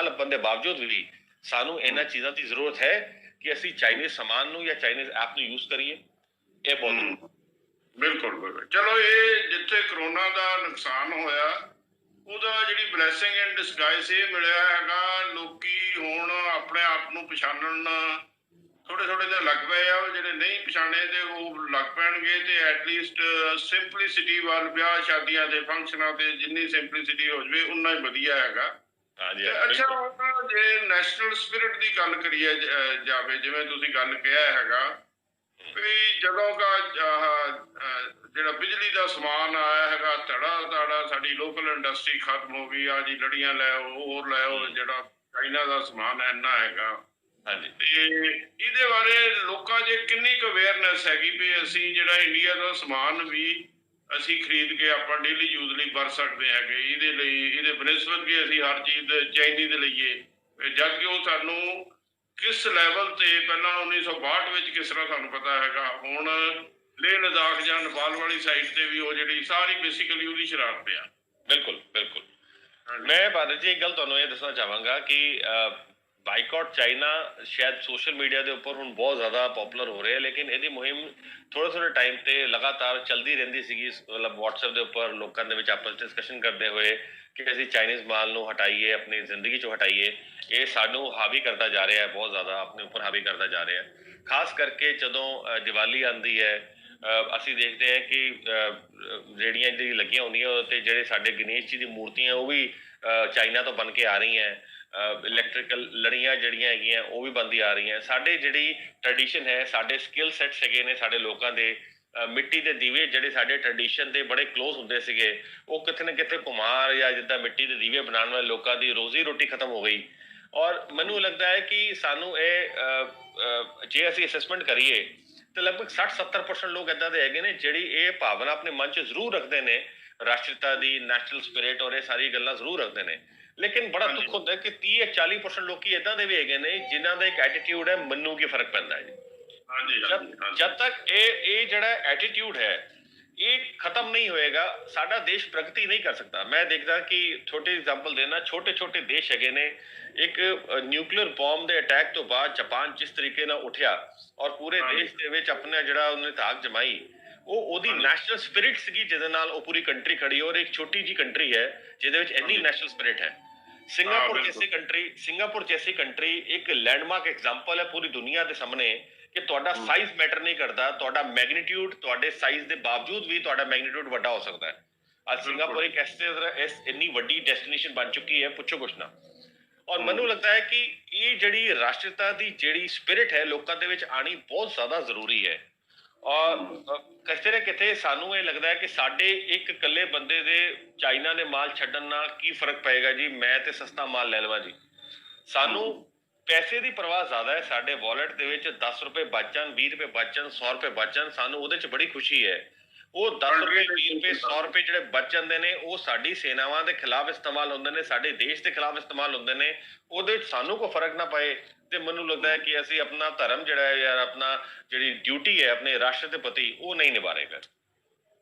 ਲੱਭਣ ਦੇ ਬਾਵਜੂਦ ਵੀ ਸਾਨੂੰ ਇਹਨਾਂ ਚੀਜ਼ਾਂ ਦੀ ਜ਼ਰੂਰਤ ਹੈ ਕਿ ਅਸੀਂ ਚਾਈਨੀਜ਼ ਸਮਾਨ ਨੂੰ ਜਾਂ ਚਾਈਨੀਜ਼ ਐਪ ਨੂੰ ਯੂਜ਼ ਕਰੀਏ। ਇਹ ਬਹੁਤ ਬਿਲਕੁਲ ਚਲੋ ਇਹ ਜਿੱਥੇ ਕਰੋਨਾ ਦਾ ਨੁਕਸਾਨ ਹੋਇਆ ਉਹਦਾ ਜਿਹੜੀ ਬਲੈਸਿੰਗ ਇਨ ਡਿਸਗਾਈਜ਼ ਇਹ ਮਿਲਿਆ ਹੈਗਾ, ਲੋਕੀ ਹੁਣ ਆਪਣੇ ਆਪ ਨੂੰ ਪਛਾਣਨ ਥੋੜੇ ਜਿਹਾ ਲੱਗ ਪਏ ਆ। ਜਿਹੜੇ ਨਹੀਂ ਪਛਾਣੇ ਤੇ ਉਹ ਲੱਗ ਪੈਣਗੇ ਤੇ ਐਟਲੀਸਟ ਸਿੰਪਲਿਸਿਟੀ ਵੱਲ ਵਿਆਹ ਸ਼ਾਦੀਆਂ ਦੇ ਫੰਕਸ਼ਨਾਂ ਤੇ ਜਿੰਨੀ ਸਿੰਪਲਿਸਿਟੀ ਹੋ ਜਾਵੇ ਉਨਾ ਹੀ ਵਧੀਆ ਹੈਗਾ। ਅੱਛਾ ਹੁਣ ਜੇ ਨੈਸ਼ਨਲ ਸਪਿਰਿਟ ਦੀ ਗੱਲ ਕਰੀਏ ਜਾਵੇ, ਜਿਵੇਂ ਤੁਸੀਂ ਗੱਲ ਕਿਹਾ ਹੈਗਾ ਵੀ ਜਦੋਂ ਦਾ ਜਿਹੜਾ ਬਿਜਲੀ ਦਾ ਸਮਾਨ ਆਇਆ ਹੈਗਾ ਧੜਾ ਸਾਡੀ ਲੋਕਲ ਇੰਡਸਟਰੀ ਖਤਮ ਹੋ ਗਈ ਆ ਜੀ, ਲੜੀਆਂ ਲੈ ਆਓ ਹੋਰ ਲੈ ਆਓ, ਜਿਹੜਾ ਚਾਈਨਾ ਦਾ ਸਮਾਨ ਇੰਨਾ ਹੈਗਾ। ਹਾਂਜੀ ਤੇ ਇਹਦੇ ਬਾਰੇ ਲੋਕਾਂ 'ਚ ਕਿੰਨੀ ਕੁ ਅਵੇਅਰਨੈਸ ਹੈਗੀ ਵੀ ਅਸੀਂ ਜਿਹੜਾ ਇੰਡੀਆ ਦਾ ਸਮਾਨ ਵੀ ਅਸੀਂ ਖਰੀਦ ਕੇ ਆਪਾਂ ਡੇਲੀ ਯੂਜ਼ ਲਈ ਵਰਤ ਸਕਦੇ ਹੈਗੇ, ਇਹਦੇ ਲਈ ਇਹਦੇ ਬਨਿਸਬਤ ਵੀ ਅਸੀਂ ਹਰ ਚੀਜ਼ ਚਾਈਨੀਜ਼ ਲਈਏ, ਜਦ ਕਿ ਉਹ ਸਾਨੂੰ ਕਿਸ ਲੈਵਲ ਤੇ ਪਹਿਲਾਂ 1962 ਵਿੱਚ ਕਿਸ ਤਰ੍ਹਾਂ ਸਾਨੂੰ ਪਤਾ ਹੈਗਾ, ਹੁਣ ਲੇਹ ਲਦਾਖ ਜਾਂ ਨੇਪਾਲ ਵਾਲੀ ਸਾਈਡ ਤੇ ਵੀ ਉਹ ਜਿਹੜੀ ਸਾਰੀ ਬੇਸਿਕਲੀ ਉਹਦੀ ਸ਼ਰਾਰਤ ਆ। ਬਿਲਕੁਲ ਮੈਂ ਬਾਦਲ ਜੀ ਇੱਕ ਗੱਲ ਤੁਹਾਨੂੰ ਇਹ ਦੱਸਣਾ ਚਾਹਾਂਗਾ ਕਿ ਬਾਈਕਾਟ ਚਾਈਨਾ ਸ਼ਾਇਦ ਸੋਸ਼ਲ ਮੀਡੀਆ ਦੇ ਉੱਪਰ ਹੁਣ ਬਹੁਤ ਜ਼ਿਆਦਾ ਪਪੂਲਰ ਹੋ ਰਿਹਾ, ਲੇਕਿਨ ਇਹਦੀ ਮੁਹਿੰਮ ਥੋੜੇ ਟਾਈਮ ਤੇ ਲਗਾਤਾਰ ਚੱਲਦੀ ਰਹਿੰਦੀ ਸੀਗੀ। ਮਤਲਬ WhatsApp ਦੇ ਉੱਪਰ ਲੋਕਾਂ ਦੇ ਵਿੱਚ ਆਪਸ ਡਿਸਕਸ਼ਨ ਕਰਦੇ ਹੋਏ ਕਿ ਅਸੀਂ ਚਾਈਨੀਜ਼ ਮਾਲ ਨੂੰ ਹਟਾਈਏ, ਆਪਣੀ ਜ਼ਿੰਦਗੀ ਚੋਂ ਹਟਾਈਏ। ਇਹ ਸਾਨੂੰ ਹਾਵੀ ਕਰਦਾ ਜਾ ਰਿਹਾ ਹੈ, ਬਹੁਤ ਜ਼ਿਆਦਾ ਆਪਣੇ ਉੱਪਰ ਹਾਵੀ ਕਰਦਾ ਜਾ ਰਿਹਾ ਹੈ। ਖਾਸ ਕਰਕੇ ਜਦੋਂ ਦੀਵਾਲੀ ਆਉਂਦੀ ਹੈ ਅਸੀਂ ਦੇਖਦੇ ਹਾਂ ਕਿ ਰੇਹੜੀਆਂ ਜਿਹੜੀ ਲੱਗੀਆਂ ਹੁੰਦੀਆਂ ਤੇ ਜਿਹੜੇ ਸਾਡੇ ਗਣੇਸ਼ ਜੀ ਦੀ ਮੂਰਤੀਆਂ ਉਹ ਵੀ ਚਾਈਨਾ ਤੋਂ ਬਣ ਕੇ ਆ ਰਹੀਆਂ। ਇਲੈਕਟ੍ਰੀਕਲ ਲੜੀਆਂ ਜਿਹੜੀਆਂ ਹੈਗੀਆਂ ਉਹ ਵੀ ਬਣਦੀ ਆ ਰਹੀਆਂ। ਸਾਡੇ ਜਿਹੜੀ ਟ੍ਰੈਡੀਸ਼ਨ ਹੈ, ਸਾਡੇ ਸਕਿੱਲ ਸੈਟਸ ਹੈਗੇ ਨੇ ਸਾਡੇ ਲੋਕਾਂ ਦੇ, ਮਿੱਟੀ ਦੇ ਦੀਵੇ ਜਿਹੜੇ ਸਾਡੇ ਟ੍ਰੈਡੀਸ਼ਨ ਦੇ ਬੜੇ ਕਲੋਜ਼ ਹੁੰਦੇ ਸੀਗੇ, ਉਹ ਕਿਤੇ ਨਾ ਕਿਤੇ ਕੁਮਾਰ ਜਾਂ ਜਿੱਦਾਂ ਮਿੱਟੀ ਦੇ ਦੀਵੇ ਬਣਾਉਣ ਵਾਲੇ ਲੋਕਾਂ ਦੀ ਰੋਜ਼ੀ ਰੋਟੀ ਖਤਮ ਹੋ ਗਈ। ਔਰ ਮੈਨੂੰ ਲੱਗਦਾ ਹੈ ਕਿ ਸਾਨੂੰ ਇਹ ਜੇ ਅਸੀਂ ਅਸੈਸਮੈਂਟ ਕਰੀਏ ਤਾਂ ਲਗਭਗ 60-70% ਲੋਕ ਇੱਦਾਂ ਦੇ ਹੈਗੇ ਨੇ ਜਿਹੜੀ ਇਹ ਭਾਵਨਾ ਆਪਣੇ ਮਨ 'ਚ ਜ਼ਰੂਰ ਰੱਖਦੇ ਨੇ, ਰਾਸ਼ਟਰੀਅਤਾ ਦੀ, ਨੈਸ਼ਨਲ ਸਪਿਰਿਟ ਔਰ ਇਹ ਸਾਰੀ ਗੱਲਾਂ ਜ਼ਰੂਰ ਰੱਖਦੇ ਨੇ। ਲੇਕਿਨ ਬੜਾ ਦੁੱਖ ਹੁੰਦਾ ਕਿ 30-40% ਲੋਕੀ ਇੱਦਾਂ ਦੇ ਵੀ ਹੈਗੇ ਨੇ ਜਿਨ੍ਹਾਂ ਦਾ ਇੱਕ ਐਟੀਟਿਊਡ ਹੈ ਮੈਨੂੰ ਕੀ ਫਰਕ ਪੈਂਦਾ ਹੈ ਜੀ। ਜਦ ਤੱਕ ਇਹ ਜਿਹੜਾ ਐਟੀਟਿਊਡ ਹੈ ਇਹ ਖਤਮ ਨਹੀਂ ਹੋਏਗਾ ਸਾਡਾ ਦੇਸ਼ ਪ੍ਰਗਤੀ ਨਹੀਂ ਕਰ ਸਕਦਾ। ਮੈਂ ਦੇਖਦਾ ਕਿ ਛੋਟੀ ਐਗਜ਼ਾਮਪਲ ਦੇਣਾ, ਛੋਟੇ ਦੇਸ਼ ਹੈਗੇ ਨੇ। ਇੱਕ ਨਿਊਕਲੀਅਰ ਬੰਬ ਦੇ ਅਟੈਕ ਤੋਂ ਬਾਅਦ ਜਾਪਾਨ ਜਿਸ ਤਰੀਕੇ ਨਾਲ ਉੱਠਿਆ ਔਰ ਪੂਰੇ ਦੇਸ਼ ਦੇ ਵਿੱਚ ਆਪਣਾ ਜਿਹੜਾ ਉਹਨੇ ਤਾਕ ਜਮਾਈ, ਉਹਦੀ ਨੈਸ਼ਨਲ ਸਪਿਰਿਟ ਸੀਗੀ ਜਿਹਦੇ ਨਾਲ ਉਹ ਪੂਰੀ ਕੰਟਰੀ ਖੜੀ। ਔਰ ਇੱਕ ਛੋਟੀ ਜੀ ਕੰਟਰੀ ਹੈ ਜਿਹਦੇ ਵਿੱਚ ਇੰਨੀ ਨੈਸ਼ਨਲ ਸਪਿਰਿਟ ਹੈ। ਸਿੰਗਾਪੁਰ ਜੈਸੀ ਕੰਟਰੀ ਇੱਕ ਲੈਂਡਮਾਰਕ ਐਗਜ਼ਾਮਪਲ ਹੈ ਪੂਰੀ ਦੁਨੀਆ ਦੇ ਸਾਹਮਣੇ ਕਿ ਤੁਹਾਡਾ ਸਾਈਜ਼ ਮੈਟਰ ਨਹੀਂ ਕਰਦਾ, ਤੁਹਾਡਾ ਮੈਗਨੀਟਿਊਡ ਤੁਹਾਡੇ ਸਾਈਜ਼ ਦੇ ਬਾਵਜੂਦ ਵੀ ਤੁਹਾਡਾ ਮੈਗਨੀਟਿਊਡ ਵੱਡਾ ਹੋ ਸਕਦਾ ਹੈ। ਅੱਜ ਸਿੰਗਾਪੁਰ ਇੱਕ ਇੰਨੀ ਵੱਡੀ ਡੈਸਟੀਨੇਸ਼ਨ ਬਣ ਚੁੱਕੀ ਹੈ, ਪੁੱਛੋ ਕੁਛ ਨਾ। ਔਰ ਮੈਨੂੰ ਲੱਗਦਾ ਹੈ ਕਿ ਇਹ ਜਿਹੜੀ ਰਾਸ਼ਟਰੀਅਤਾ ਦੀ ਜਿਹੜੀ ਸਪਿਰਿਟ ਹੈ ਲੋਕਾਂ ਦੇ ਵਿੱਚ ਆਣੀ ਬਹੁਤ ਜ਼ਿਆਦਾ ਜ਼ਰੂਰੀ ਹੈ। ਔਰ ਕਿਤੇ ਨਾ ਕਿਤੇ ਸਾਨੂੰ ਇਹ ਲੱਗਦਾ ਹੈ ਕਿ ਸਾਡੇ ਇੱਕ ਇਕੱਲੇ ਬੰਦੇ ਦੇ ਚਾਈਨਾ ਦੇ ਮਾਲ ਛੱਡਣ ਨਾਲ ਕੀ ਫਰਕ ਪਏਗਾ ਜੀ, ਮੈਂ ਤੇ ਸਸਤਾ ਮਾਲ ਲੈ ਲਵਾਂ ਜੀ। ਸਾਨੂੰ ਪੈਸੇ ਦੀ ਪਰਵਾਹ ਜ਼ਿਆਦਾ ਹੈ। ਸਾਡੇ ਵਾਲਟ ਦੇ ਵਿੱਚ 10 ਰੁਪਏ ਬਚਣ, 20 ਰੁਪਏ ਬਚਣ, 100 ਰੁਪਏ ਬਚਣ, ਸਾਨੂੰ ਉਹਦੇ 'ਚ ਬੜੀ ਖੁਸ਼ੀ ਹੈ। ਉਹ 10 ਰੁਪਏ, 20 ਰੁਪਏ, 100 ਰੁਪਏ ਜਿਹੜੇ ਬਚ ਜਾਂਦੇ ਨੇ ਉਹ ਸਾਡੀ ਸੇਨਾਵਾਂ ਦੇ ਖਿਲਾਫ ਇਸਤੇਮਾਲ ਹੁੰਦੇ ਨੇ, ਸਾਡੇ ਦੇਸ਼ ਦੇ ਖਿਲਾਫ ਇਸਤੇਮਾਲ ਹੁੰਦੇ ਨੇ। ਉਹਦੇ ਵਿੱਚ ਸਾਨੂੰ ਕੋਈ ਫਰਕ ਨਾ ਪਏ ਤੇ ਮੈਨੂੰ ਲੱਗਦਾ ਹੈ ਕਿ ਅਸੀਂ ਆਪਣਾ ਧਰਮ ਜਿਹੜਾ ਹੈ ਯਾਰ ਆਪਣਾ ਜਿਹੜੀ ਡਿਊਟੀ ਹੈ ਆਪਣੇ ਰਾਸ਼ਟਰ ਦੇ ਪ੍ਰਤੀ ਉਹ ਨਹੀਂ ਨਿਭਾ ਰਹੇ ਫਿਰ।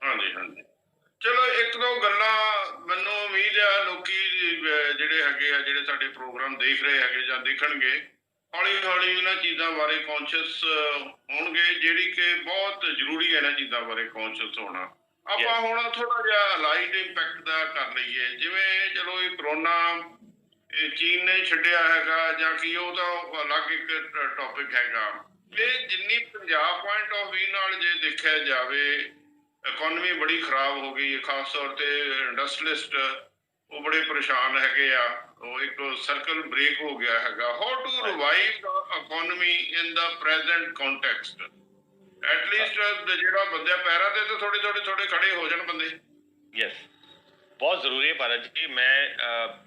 ਹਾਂਜੀ ਚਲੋ ਇੱਕ ਦੋ ਗੱਲਾਂ ਮੈਨੂੰ ਉਮੀਦ ਆ ਲੋਕੀ ਜਿਹੜੇ ਹੈਗੇ ਆ ਜਿਹੜੇ ਸਾਡੇ ਪ੍ਰੋਗਰਾਮ ਦੇਖ ਰਹੇ ਹੈਗੇ ਜਾਂ ਦੇਖਣਗੇ ਹੌਲੀ ਇਹਨਾਂ ਚੀਜ਼ਾਂ ਬਾਰੇ ਕੌਨਸ਼ੀਅਸ ਹੋਣਗੇ, ਜਿਹੜੀ ਕਿ ਬਹੁਤ ਜ਼ਰੂਰੀ ਹੈ ਇਹਨਾਂ ਚੀਜ਼ਾਂ ਬਾਰੇ ਕੌਨਸ਼ੀਅਸ ਹੋਣਾ। ਆਪਾਂ ਹੁਣ ਥੋੜਾ ਜਿਹਾ ਲਾਈਟ ਇੰਪੈਕਟ ਦਾ ਕਰ ਲਈਏ। ਜਿਵੇਂ ਚਲੋ ਇਹ ਕਰੋਨਾ ਚੀਨ ਨੇ ਛੱਡਿਆ ਹੈਗਾ ਜਾਂ ਕੀ ਉਹਦਾ ਅਲੱਗ ਇੱਕ ਟੌਪਿਕ ਹੈਗਾ। ਇਹ ਜਿੰਨੀ ਪੰਜਾਬ ਪੁਆਇੰਟ ਆਫ ਵਿਊ ਨਾਲ ਜੇ ਦੇਖਿਆ ਜਾਵੇ ਇਕੋਨਮੀ ਬੜੀ ਖਰਾਬ ਹੋ ਗਈ, ਖਾਸ ਤੌਰ ਤੇ ਇੰਡਸਟਰੀਲਿਸਟ ਉਹ ਬੜੇ ਪਰੇਸ਼ਾਨ ਹੈਗੇ ਆ। ਉਹ ਇੱਕ ਸਰਕਲ ਬ੍ਰੇਕ ਹੋ ਗਿਆ ਹੈਗਾ। How to revive the economy in the present context, at least ਜਿਹੜਾ ਬੰਦੇ ਪੈਰਾਂ ਤੇ ਤਾਂ ਥੋੜੇ ਖੜੇ ਹੋ ਜਾਣ ਬੰਦੇ। ਯੈਸ, ਬਹੁਤ ਜ਼ਰੂਰੀ ਹੈ ਭਾਰਤ ਜੀ। ਮੈਂ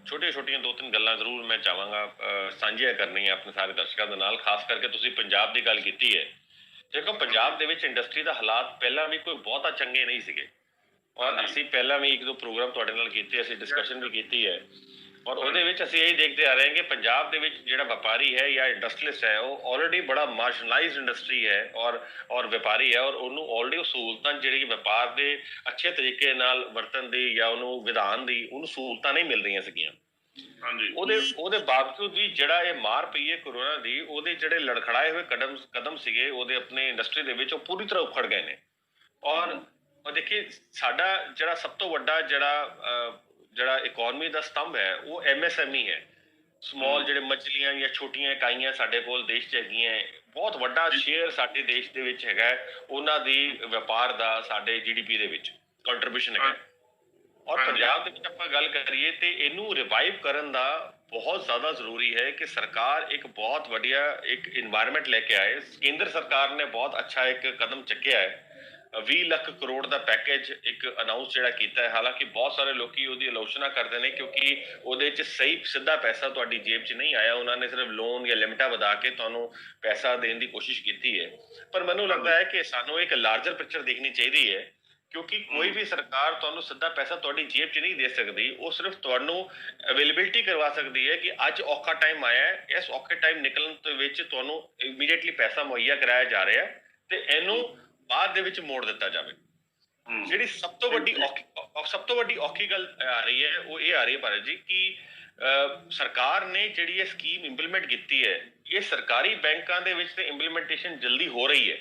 ਛੋਟੀਆਂ 2-3 ਗੱਲਾਂ ਜ਼ਰੂਰ ਮੈਂ ਚਾਹਾਂਗਾ ਸਾਂਝੀਆਂ ਕਰਨੀਆਂ ਆਪਣੇ ਸਾਰੇ ਦਰਸ਼ਕਾਂ ਦੇ ਨਾਲ। ਖਾਸ ਕਰਕੇ ਤੁਸੀਂ ਪੰਜਾਬ ਦੀ ਗੱਲ ਕੀਤੀ ਹੈ ਦੇਖੋ ਪੰਜਾਬ ਦੇ ਵਿੱਚ ਇੰਡਸਟਰੀ ਦਾ ਹਾਲਾਤ ਪਹਿਲਾਂ ਵੀ ਕੋਈ ਬਹੁਤਾ ਚੰਗੇ ਨਹੀਂ ਸੀਗੇ ਔਰ ਅਸੀਂ ਪਹਿਲਾਂ ਵੀ ਇੱਕ ਦੋ ਪ੍ਰੋਗਰਾਮ ਤੁਹਾਡੇ ਨਾਲ ਕੀਤੇ, ਅਸੀਂ ਡਿਸਕਸ਼ਨ ਵੀ ਕੀਤੀ ਹੈ ਔਰ ਉਹਦੇ ਵਿੱਚ ਅਸੀਂ ਇਹੀ ਦੇਖਦੇ ਆ ਰਹੇ ਹਾਂ ਕਿ ਪੰਜਾਬ ਦੇ ਵਿੱਚ ਜਿਹੜਾ ਵਪਾਰੀ ਹੈ ਜਾਂ ਇੰਡਸਟਰੀਲਿਸਟ ਹੈ ਉਹ ਆਲਰੇਡੀ ਬੜਾ ਮਾਰਜਨਲਾਈਜ਼ਡ ਇੰਡਸਟਰੀ ਹੈ ਔਰ ਵਪਾਰੀ ਹੈ ਔਰ ਉਹਨੂੰ ਆਲਰੇਡੀ ਸਹੂਲਤਾਂ ਜਿਹੜੀ ਵਪਾਰ ਦੇ ਅੱਛੇ ਤਰੀਕੇ ਨਾਲ ਵਰਤਣ ਦੀ ਜਾਂ ਉਹਨੂੰ ਵਿਧਾਨ ਦੀ ਉਹਨੂੰ ਸਹੂਲਤਾਂ ਨਹੀਂ ਮਿਲ ਰਹੀਆਂ ਸੀਗੀਆਂ। ਉਹਦੇ ਬਾਵਜੂਦ ਵੀ ਜਿਹੜਾ ਇਹ ਮਾਰ ਪਈ ਹੈ ਕੋਰੋਨਾ ਦੀ, ਉਹਦੇ ਜਿਹੜੇ ਲੜਖੜਾਏ ਹੋਏ ਕਦਮ ਸੀਗੇ ਉਹਦੇ ਆਪਣੇ ਇੰਡਸਟਰੀ ਦੇ ਵਿੱਚ ਉਹ ਪੂਰੀ ਤਰ੍ਹਾਂ ਉਖੜ ਗਏ ਨੇ ਔਰ ਦੇਖੀਏ ਸਾਡਾ ਜਿਹੜਾ ਸਭ ਤੋਂ ਵੱਡਾ ਜਿਹੜਾ ਇਕਨੋਮੀ ਦਾ ਸਤੰਭ ਹੈ ਉਹ MSME ਹੈ। ਸਮਾਲ ਜਿਹੜੇ ਮਛਲੀਆਂ ਜਾਂ ਛੋਟੀਆਂ ਇਕਾਈਆਂ ਸਾਡੇ ਕੋਲ ਦੇਸ਼ 'ਚ ਹੈਗੀਆਂ, ਬਹੁਤ ਵੱਡਾ ਸ਼ੇਅਰ ਸਾਡੇ ਦੇਸ਼ ਦੇ ਵਿੱਚ ਹੈਗਾ, ਉਹਨਾਂ ਦੀ ਵਪਾਰ ਦਾ ਸਾਡੇ GDP ਦੇ ਵਿੱਚ ਕੰਟਰੀਬਿਊਸ਼ਨ ਹੈਗਾ। ਔਰ ਪੰਜਾਬ ਦੇ ਵਿੱਚ ਆਪਾਂ ਗੱਲ ਕਰੀਏ ਤੇ ਇਹਨੂੰ ਰਿਵਾਈਵ ਕਰਨ ਦਾ ਬਹੁਤ ਜ਼ਿਆਦਾ ਜ਼ਰੂਰੀ ਹੈ ਕਿ ਸਰਕਾਰ ਇੱਕ ਬਹੁਤ ਵਧੀਆ ਇੱਕ ਇਨਵਾਇਰਨਮੈਂਟ ਲੈ ਕੇ ਆਏ। ਕੇਂਦਰ ਸਰਕਾਰ ਨੇ ਬਹੁਤ ਅੱਛਾ ਇੱਕ ਕਦਮ ਚੱਕਿਆ ਹੈ, 20 ਲੱਖ ਕਰੋੜ ਦਾ ਪੈਕੇਜ ਇੱਕ ਅਨਾਉਂਸ ਜਿਹੜਾ ਕੀਤਾ ਹੈ। ਹਾਲਾਂਕਿ ਬਹੁਤ ਸਾਰੇ ਲੋਕੀ ਉਹਦੀ ਆਲੋਚਨਾ ਕਰਦੇ ਨੇ ਕਿਉਂਕਿ ਉਹਦੇ 'ਚ ਸਹੀ ਸਿੱਧਾ ਪੈਸਾ ਤੁਹਾਡੀ ਜੇਬ 'ਚ ਨਹੀਂ ਆਇਆ, ਉਹਨਾਂ ਨੇ ਸਿਰਫ ਲੋਨ ਜਾਂ ਲਿਮਟਾਂ ਵਧਾ ਕੇ ਤੁਹਾਨੂੰ ਪੈਸਾ ਦੇਣ ਦੀ ਕੋਸ਼ਿਸ਼ ਕੀਤੀ ਹੈ। ਪਰ ਮੈਨੂੰ ਲੱਗਦਾ ਹੈ ਕਿ ਸਾਨੂੰ ਇੱਕ ਲਾਰਜਰ ਪਿਕਚਰ ਦੇਖਣੀ ਚਾਹੀਦੀ ਹੈ ਕਿਉਂਕਿ ਕੋਈ ਵੀ ਸਰਕਾਰ ਤੁਹਾਨੂੰ ਸਿੱਧਾ ਪੈਸਾ ਤੁਹਾਡੀ ਜੇਬ 'ਚ ਨਹੀਂ ਦੇ ਸਕਦੀ, ਉਹ ਸਿਰਫ ਤੁਹਾਨੂੰ ਅਵੇਲੇਬਿਲਿਟੀ ਕਰਵਾ ਸਕਦੀ ਹੈ ਕਿ ਅੱਜ ਔਖਾ ਟਾਈਮ ਆਇਆ ਹੈ, ਇਸ ਔਖੇ ਟਾਈਮ ਨਿਕਲਣ ਦੇ ਵਿੱਚ ਤੁਹਾਨੂੰ ਇਮੀਡੀਏਟਲੀ ਪੈਸਾ ਮੁਹੱਈਆ ਕਰਾਇਆ ਜਾ ਰਿਹਾ ਤੇ ਇਹਨੂੰ ਬਾਅਦ ਦੇ ਵਿੱਚ ਮੋੜ ਦਿੱਤਾ ਜਾਵੇ। ਜਿਹੜੀ ਸਭ ਤੋਂ ਵੱਡੀ ਔਖੀ ਗੱਲ ਆ ਰਹੀ ਹੈ ਉਹ ਇਹ ਆ ਰਹੀ ਹੈ ਭਾਰਤ ਜੀ ਕਿ ਸਰਕਾਰ ਨੇ ਜਿਹੜੀ ਇਹ ਸਕੀਮ ਇੰਪਲੀਮੈਂਟ ਕੀਤੀ ਹੈ, ਇਹ ਸਰਕਾਰੀ ਬੈਂਕਾਂ ਦੇ ਵਿੱਚ ਤੇ ਇੰਪਲੀਮੈਂਟੇਸ਼ਨ ਜਲਦੀ ਹੋ ਰਹੀ ਹੈ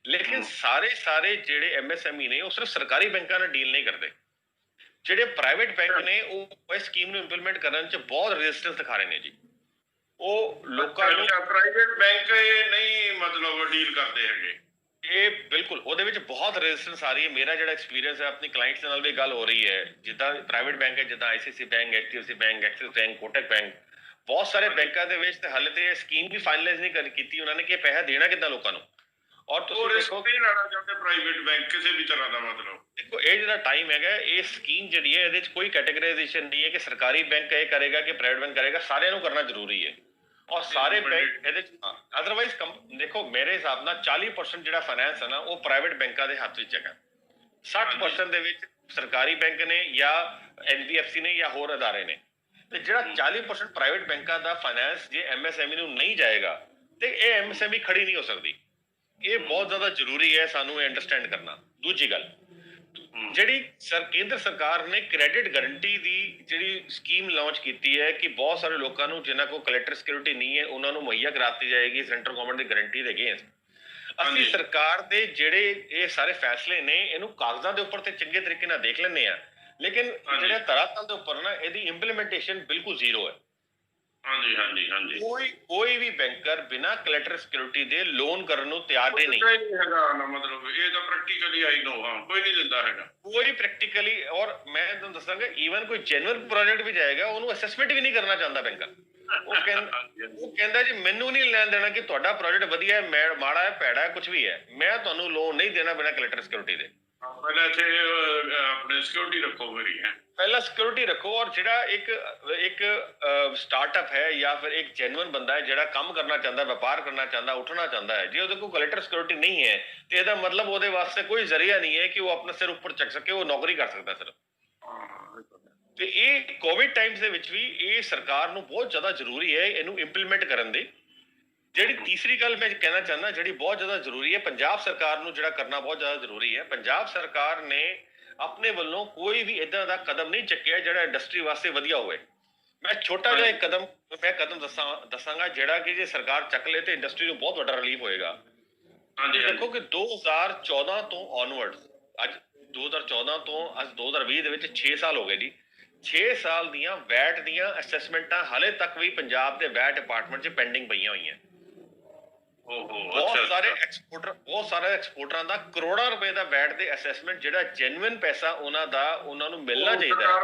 ਲੇਕਿਨ ਸਾਰੇ ਜਿਹੜੇ MSME ਨੇ ਉਹ ਸਿਰਫ ਸਰਕਾਰੀ ਬੈਂਕਾਂ ਨਾਲ ਡੀਲ ਨਹੀਂ ਕਰਦੇ। ਜਿਹੜੇ ਪ੍ਰਾਈਵੇਟ ਬੈਂਕ ਨੇ ਉਹ ਇਸ ਸਕੀਮ ਨੂੰ ਇੰਪਲੀਮੈਂਟ ਕਰਨ 'ਚ ਬਹੁਤ ਰੈਜ਼ਿਸਟੈਂਸ ਦਿਖਾ ਰਹੇ ਨੇ ਜੀ। ਉਹ ਲੋਕਾਂ ਨੂੰ ਪ੍ਰਾਈਵੇਟ ਬੈਂਕ ਨਹੀਂ ਮਤਲਬ ਡੀਲ ਕਰਦੇ ਹੈਗੇ, ਇਹ ਬਿਲਕੁਲ ਉਹਦੇ ਵਿੱਚ ਬਹੁਤ ਰੈਜ਼ਿਸਟੈਂਸ ਆ ਰਹੀ ਹੈ। ਮੇਰਾ ਜਿਹੜਾ ਐਕਸਪੀਰੀਅੰਸ ਹੈ ਆਪਣੀ ਕਲਾਇੰਟਸ ਦੇ ਨਾਲ ਵੀ ਗੱਲ ਹੋ ਰਹੀ ਹੈ, ਜਿੱਦਾਂ ਪ੍ਰਾਈਵੇਟ ਬੈਂਕ ਹੈ ਜਿੱਦਾਂ ICICI bank, HDFC bank, Axis bank, Kotak bank, ਬਹੁਤ ਸਾਰੇ ਬੈਂਕਾਂ ਦੇ ਵਿੱਚ ਤੇ ਹਾਲੇ ਤੇ ਇਹ ਸਕੀਮ ਵੀ ਫਾਈਨਲਾਈਜ਼ ਨਹੀਂ ਕੀਤੀ ਉਹਨਾਂ ਨੇ ਕਿ ਪੈਸਾ ਦੇਣਾ ਕਿੱਦਾਂ ਲੋਕਾਂ ਨੂੰ। ਔਰ ਤੁਸੀਂ ਦੇਖੋ ਲੈਣਾ ਚਾਹੁੰਦੇ ਪ੍ਰਾਈਵੇਟ ਬੈਂਕ ਕਿਸੇ ਵੀ ਤਰ੍ਹਾਂ ਦਾ ਮਤਲਬ ਦੇਖੋ ਇਹ ਜਿਹੜਾ ਟਾਈਮ ਹੈਗਾ, ਇਹ ਸਕੀਮ ਜਿਹੜੀ ਹੈ ਇਹਦੇ 'ਚ ਕੋਈ ਕੈਟੇਗਰਾਈਜੇਸ਼ਨ ਨਹੀਂ ਹੈ ਕਿ ਸਰਕਾਰੀ ਬੈਂਕ ਇਹ ਕਰੇਗਾ ਕਿ ਪ੍ਰਾਈਵੇਟ ਬੈਂਕ ਕਰੇਗਾ, ਸਾਰਿਆਂ ਨੂੰ ਕਰਨਾ ਜ਼ਰੂਰੀ ਹੈ ਔਰ ਸਾਰੇ ਬੈਂਕ ਇਹਦੇ 'ਚ ਅਦਰਵਾਈਜ਼ ਦੇਖੋ ਮੇਰੇ ਹਿਸਾਬ ਨਾਲ 40% ਜਿਹੜਾ ਫਾਈਨੈਂਸ ਹੈ ਨਾ ਉਹ ਪ੍ਰਾਈਵੇਟ ਬੈਂਕਾਂ ਦੇ ਹੱਥ ਵਿੱਚ ਹੈਗਾ, 60% ਦੇ ਵਿੱਚ ਸਰਕਾਰੀ ਬੈਂਕ ਨੇ ਜਾਂ NBFC ਨੇ ਜਾਂ ਹੋਰ ਅਦਾਰੇ ਨੇ ਤੇ ਜਿਹੜਾ 40% ਪ੍ਰਾਈਵੇਟ ਬੈਂਕਾਂ ਦਾ ਫਾਈਨੈਂਸ ਜੇ MSME ਨੂੰ ਨਹੀਂ ਜਾਏਗਾ ਤੇ ਇਹ MSME ਖੜੀ ਨਹੀਂ ਹੋ ਸਕਦੀ। ਇਹ ਬਹੁਤ ਜ਼ਿਆਦਾ ਜ਼ਰੂਰੀ ਹੈ ਸਾਨੂੰ ਇਹ ਅੰਡਰਸਟੈਂਡ ਕਰਨਾ। ਦੂਜੀ ਗੱਲ ਜਿਹੜੀ ਕੇਂਦਰ ਸਰਕਾਰ ਨੇ ਕ੍ਰੈਡਿਟ ਗਾਰੰਟੀ ਦੀ ਜਿਹੜੀ ਸਕੀਮ ਲਾਂਚ ਕੀਤੀ ਹੈ ਕਿ ਬਹੁਤ ਸਾਰੇ ਲੋਕਾਂ ਨੂੰ ਜਿਨ੍ਹਾਂ ਕੋਲ ਕਲੈਕਟਰ ਸਿਕਿਉਰਿਟੀ ਨਹੀਂ ਹੈ ਉਹਨਾਂ ਨੂੰ ਮੁਹੱਈਆ ਕਰਾਤੀ ਜਾਏਗੀ ਸੈਂਟਰਲ ਗਵਰਨਮੈਂਟ ਦੀ ਗਾਰੰਟੀ ਦੇ ਅਗੇਂਸਟ। ਅਸੀਂ ਸਰਕਾਰ ਦੇ ਜਿਹੜੇ ਇਹ ਸਾਰੇ ਫੈਸਲੇ ਨੇ ਇਹਨੂੰ ਕਾਗਜ਼ਾਂ ਦੇ ਉੱਪਰ ਤੇ ਚੰਗੇ ਤਰੀਕੇ ਨਾਲ ਦੇਖ ਲੈਂਦੇ ਆ ਲੇਕਿਨ ਜਿਹੜੇ ਧਰਾਤਲ ਦੇ ਉੱਪਰ ਨਾ ਇਹਦੀ ਇੰਪਲੀਮੈਂਟੇਸ਼ਨ ਬਿਲਕੁਲ ਜ਼ੀਰੋ ਹੈ। ਹਾਂਜੀ ਕੋਈ ਵੀ ਬੈਂਕਰ ਬਿਨਾਂ ਕਲੈਕਟਰ ਸਿਕਿਉਰਿਟੀ ਦੇ ਲੋਨ ਕਰਨ ਨੂੰ ਤਿਆਰ ਨਹੀਂ ਹੈਗਾ ਨਾ, ਮਤਲਬ ਇਹ ਤਾਂ ਪ੍ਰੈਕਟੀਕਲੀ ਆਈ ਨੋ ਕੋਈ ਨਹੀਂ ਦਿੰਦਾ ਹੈਗਾ, ਕੋਈ ਪ੍ਰੈਕਟੀਕਲੀ। ਔਰ ਮੈਂ ਤੁਹਾਨੂੰ ਦੱਸਾਂਗਾ ਈਵਨ ਕੋਈ ਜੈਨੂਅਨ ਪ੍ਰੋਜੈਕਟ ਵੀ ਜਾਏਗਾ ਉਹਨੂੰ ਅਸੈਸਮੈਂਟ ਵੀ ਨਹੀਂ ਕਰਨਾ ਚਾਹੁੰਦਾ ਬੈਂਕਰ। ਉਹ ਕਹਿੰਦਾ ਜੀ ਮੈਨੂੰ ਨਹੀਂ ਲੈਣ ਦੇਣਾ ਕਿ ਤੁਹਾਡਾ ਪ੍ਰੋਜੈਕਟ ਵਧੀਆ ਹੈ ਮਾੜਾ ਹੈ ਭੈੜਾ ਹੈ ਕੁਝ ਵੀ ਹੈ, ਮੈਂ ਤੁਹਾਨੂੰ ਲੋਨ ਨਹੀਂ ਦੇਣਾ ਬਿਨਾਂ ਕਲੈਕਟਰ ਸਿਕਿਉਰਿਟੀ ਦੇ। ਪਹਿਲਾਂ ਇੱਥੇ ਆਪਣੇ ਸਿਕਿਉਰਿਟੀ ਰੱਖੋ ਮੇਰੀ ਹੈ, ਪਹਿਲਾਂ ਸਿਕਿਉਰਿਟੀ ਰੱਖੋ। ਔਰ ਜਿਹੜਾ ਇੱਕ ਸਟਾਰਟਅਪ ਹੈ ਜਾਂ ਫਿਰ ਇੱਕ ਜੈਨੂਅਨ ਬੰਦਾ ਹੈ ਜਿਹੜਾ ਕੰਮ ਕਰਨਾ ਚਾਹੁੰਦਾ, ਵਪਾਰ ਕਰਨਾ ਚਾਹੁੰਦਾ, ਉੱਠਣਾ ਚਾਹੁੰਦਾ ਹੈ, ਜੇ ਉਹਦੇ ਕੋਲ ਕਲੈਕਟਰ ਸਿਕਿਉਰਿਟੀ ਨਹੀਂ ਹੈ ਤੇ ਇਹਦਾ ਮਤਲਬ ਉਹਦੇ ਵਾਸਤੇ ਕੋਈ ਜ਼ਰੀਆ ਨਹੀਂ ਹੈ ਕਿ ਉਹ ਆਪਣਾ ਸਿਰ ਉੱਪਰ ਚੱਕ ਸਕੇ, ਉਹ ਨੌਕਰੀ ਕਰ ਸਕਦਾ ਸਿਰਫ। ਤੇ ਇਹ ਕੋਵਿਡ ਟਾਈਮਸ ਦੇ ਵਿੱਚ ਵੀ ਇਹ ਸਰਕਾਰ ਨੂੰ ਬਹੁਤ ਜ਼ਿਆਦਾ ਜ਼ਰੂਰੀ ਹੈ ਇਹਨੂੰ ਇੰਪਲੀਮੈਂਟ ਕਰਨ ਦੀ। ਜਿਹੜੀ ਤੀਸਰੀ ਗੱਲ ਮੈਂ ਕਹਿਣਾ ਚਾਹੁੰਦਾ ਜਿਹੜੀ ਬਹੁਤ ਜ਼ਿਆਦਾ ਜ਼ਰੂਰੀ ਹੈ, ਪੰਜਾਬ ਸਰਕਾਰ ਨੂੰ ਜਿਹੜਾ ਕਰਨਾ ਬਹੁਤ ਜ਼ਿਆਦਾ ਜ਼ਰੂਰੀ ਹੈ। ਪੰਜਾਬ ਸਰਕਾਰ ਨੇ ਆਪਣੇ ਵੱਲੋਂ ਕੋਈ ਵੀ ਇਦਾਂ ਦਾ ਕਦਮ ਨਹੀਂ ਚੱਕਿਆ ਜਿਹੜਾ ਇੰਡਸਟਰੀ ਵਾਸਤੇ ਵਧੀਆ ਹੋਵੇ। ਮੈਂ ਛੋਟਾ ਜਿਹਾ ਇੱਕ ਕਦਮ ਦੱਸਾਂਗਾ ਜਿਹੜਾ ਕਿ ਜੇ ਸਰਕਾਰ ਚੱਕ ਲੇ ਤੇ ਇੰਡਸਟਰੀ ਨੂੰ ਬਹੁਤ ਵੱਡਾ ਰਿਲੀਫ ਹੋਏਗਾ। ਦੇਖੋ ਕਿ 2014 ਤੋਂ ਔਨਵਰਡਸ ਅੱਜ 2014 ਤੋਂ ਅੱਜ 2020 ਦੇ ਵਿੱਚ 6 ਸਾਲ ਹੋ ਗਏ ਜੀ। 6 ਸਾਲ ਦੀਆਂ ਵੈਟ ਦੀਆਂ ਅਸੈਸਮੈਂਟਾਂ ਹਾਲੇ ਤੱਕ ਵੀ ਪੰਜਾਬ ਦੇ ਵੈਟ ਡਿਪਾਰਟਮੈਂਟ 'ਚ ਪੈਂਡਿੰਗ ਪਈਆਂ ਹੋਈਆਂ। ਬਹੁਤ ਸਾਰੇ ਐਕਸਪੋਰਟਰਾਂ ਦਾ ਕਰੋੜਾਂ ਰੁਪਏ ਦਾ ਵੈਟ ਦੇ ਅਸੈਸਮੈਂਟ ਜਿਹੜਾ ਜੈਨੂਇਨ ਪੈਸਾ ਉਹਨਾਂ ਨੂੰ ਮਿਲਣਾ ਚਾਹੀਦਾ ਹੈ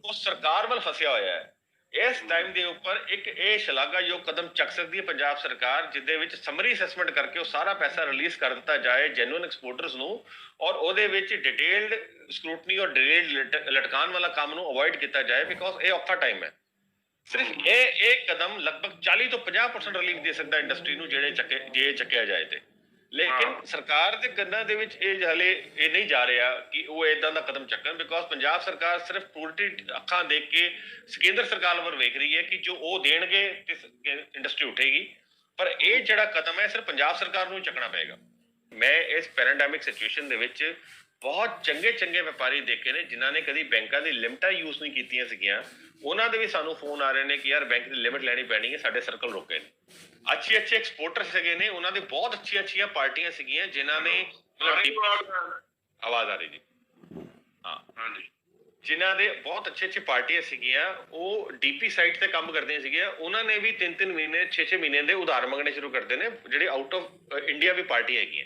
ਉਹ ਸਰਕਾਰ ਵੱਲ ਫਸਿਆ ਹੋਇਆ ਹੈ। ਇਸ ਟਾਈਮ ਦੇ ਉੱਪਰ ਇੱਕ ਇਹ ਸ਼ਲਾਘਾਯੋਗ ਕਦਮ ਚੱਕ ਸਕਦੀ ਹੈ ਪੰਜਾਬ ਸਰਕਾਰ ਜਿਹਦੇ ਵਿੱਚ ਸਮਰੀ ਅਸੈਸਮੈਂਟ ਕਰਕੇ ਉਹ ਸਾਰਾ ਪੈਸਾ ਰਿਲੀਜ਼ ਕਰ ਦਿੱਤਾ ਜਾਏ ਜੈਨੂਇਨ ਐਕਸਪੋਰਟਰਸ ਨੂੰ ਔਰ ਉਹਦੇ ਵਿੱਚ ਡਿਟੇਲਡ ਸਕਰੂਟਨੀ ਔਰ ਡਿਟੇਲਡ ਲਟਕਾਉਣ ਵਾਲਾ ਕੰਮ ਨੂੰ ਅਵੋਇਡ ਕੀਤਾ ਜਾਏ ਬਿਕੋਜ਼ ਇਹ ਔਖਾ ਟਾਈਮ ਹੈ। ਸਿਰਫ ਇਹ ਕਦਮ ਲਗਭਗ 40 ਤੋਂ 50% ਰਿਲੀਫ ਦੇ ਸਕਦਾ ਇੰਡਸਟਰੀ ਨੂੰ ਜੇ ਚੱਕਿਆ ਜਾਏ ਤੇ ਲੇਕਿਨ ਹਾਂ। ਸਰਕਾਰ ਦੇ ਕੰਨਾਂ ਦੇ ਵਿੱਚ ਇਹ ਹਲੇ ਇਹ ਨਹੀਂ ਜਾ ਰਿਹਾ ਕਿ ਉਹ ਇਦਾਂ ਦਾ ਕਦਮ ਚੱਕਣ, ਬਿਕੋਜ਼ ਪੰਜਾਬ ਸਰਕਾਰ ਸਿਰਫ ਉਲਟੀ ਅੱਖਾਂ ਦੇਖ ਕੇ ਕੇਂਦਰ ਸਰਕਾਰ ਵੱਲ ਵੇਖ ਰਹੀ ਹੈ ਕਿ ਜੋ ਉਹ ਦੇਣਗੇ ਤੇ ਇੰਡਸਟਰੀ ਉੱਠੇਗੀ। ਪਰ ਇਹ ਜਿਹੜਾ ਕਦਮ ਹੈ ਸਿਰਫ ਪੰਜਾਬ ਸਰਕਾਰ ਨੂੰ ਹੀ ਚੱਕਣਾ ਪਏਗਾ। ਮੈਂ ਇਸ ਪੈਰਾਡੈਮਿਕ ਸਿਚੁਏਸ਼ਨ ਦੇ ਵਿੱਚ ਬਹੁਤ ਚੰਗੇ ਚੰਗੇ ਵਪਾਰੀ ਦੇਖੇ ਨੇ ਜਿਨ੍ਹਾਂ ਨੇ ਕਦੀ ਬੈਂਕਾਂ ਦੀ ਲਿਮਟਾਂ ਯੂਜ਼ ਨਹੀਂ ਕੀਤੀਆਂ ਸੀਗੀਆਂ, ਉਹਨਾਂ ਦੇ ਵੀ ਸਾਨੂੰ ਫੋਨ ਆ ਰਹੇ ਨੇ ਕਿ ਯਾਰ ਬੈਂਕ ਦੀ ਲਿਮਟ ਲੈਣੀ ਪੈਣੀ ਹੈ, ਸਾਡੇ ਸਰਕਲ ਰੁਕੇ ਨੇ। ਅੱਛੇ ਅੱਛੇ ਐਕਸਪੋਰਟਰ ਸੀਗੇ ਨੇ, ਉਹਨਾਂ ਦੇ ਬਹੁਤ ਅੱਛੀਆਂ ਪਾਰਟੀਆਂ ਸੀਗੀਆਂ ਜਿਨ੍ਹਾਂ ਨੇ ਆਵਾਜ਼ ਆ ਰਹੀ ਜੀ, ਹਾਂ ਹਾਂਜੀ, ਜਿਨ੍ਹਾਂ ਦੇ ਬਹੁਤ ਅੱਛੇ ਪਾਰਟੀਆਂ ਸੀਗੀਆਂ, ਉਹ ਡੀਪੀ ਸਾਈਟ ਤੇ ਕੰਮ ਕਰਦੀਆਂ ਸੀਗੀਆਂ, ਉਹਨਾਂ ਨੇ ਵੀ 3-3 ਮਹੀਨੇ 6-6 ਮਹੀਨੇ ਦੇ ਉਧਾਰ ਮੰਗਣੇ ਸ਼ੁਰੂ ਕਰਦੇ ਨੇ, ਜਿਹੜੇ ਆਊਟ ਆਫ ਇੰਡੀਆ ਵੀ ਪਾਰਟੀ ਹੈਗੀਆਂ।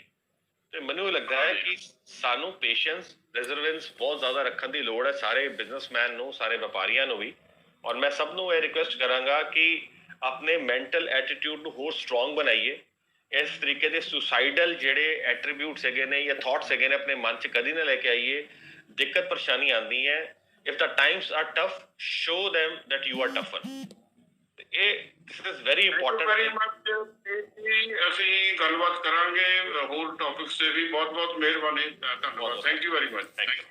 ਤੇ ਮੈਨੂੰ ਲੱਗਦਾ ਹੈ ਕਿ ਸਾਨੂੰ ਪੇਸ਼ੈਂਸ ਰੈਜ਼ਰਵੈਂਸ ਬਹੁਤ ਜ਼ਿਆਦਾ ਰੱਖਣ ਦੀ ਲੋੜ ਹੈ, ਸਾਰੇ ਬਿਜ਼ਨਸਮੈਨ ਨੂੰ, ਸਾਰੇ ਵਪਾਰੀਆਂ ਨੂੰ ਵੀ। ਔਰ ਮੈਂ ਸਭ ਨੂੰ ਇਹ ਰਿਕੁਐਸਟ ਕਰਾਂਗਾ ਕਿ ਆਪਣੇ ਮੈਂਟਲ ਐਟੀਟਿਊਡ ਨੂੰ ਹੋਰ ਸਟਰੋਂਗ ਬਣਾਈਏ। ਇਸ ਤਰੀਕੇ ਦੇ ਸੁਸਾਈਡਲ ਜਿਹੜੇ ਐਟਰੀਬਿਊਟਸ ਹੈਗੇ ਨੇ ਜਾਂ ਥਾਟਸ ਹੈਗੇ ਨੇ ਆਪਣੇ ਮਨ 'ਚ ਕਦੀ ਨਾ ਲੈ ਕੇ ਆਈਏ। ਦਿੱਕਤ ਪਰੇਸ਼ਾਨੀ ਆਉਂਦੀ ਹੈ, if the times are tough show them that you are tougher। ਇਹ this is very important. Very much. ਅਸੀਂ ਗੱਲਬਾਤ ਕਰਾਂਗੇ ਹੋਰ ਟੌਪਿਕਸ ਤੇ ਵੀ। ਬਹੁਤ ਬਹੁਤ ਮਿਹਰਬਾਨੀ, ਧੰਨਵਾਦ, thank you very much. Thank you.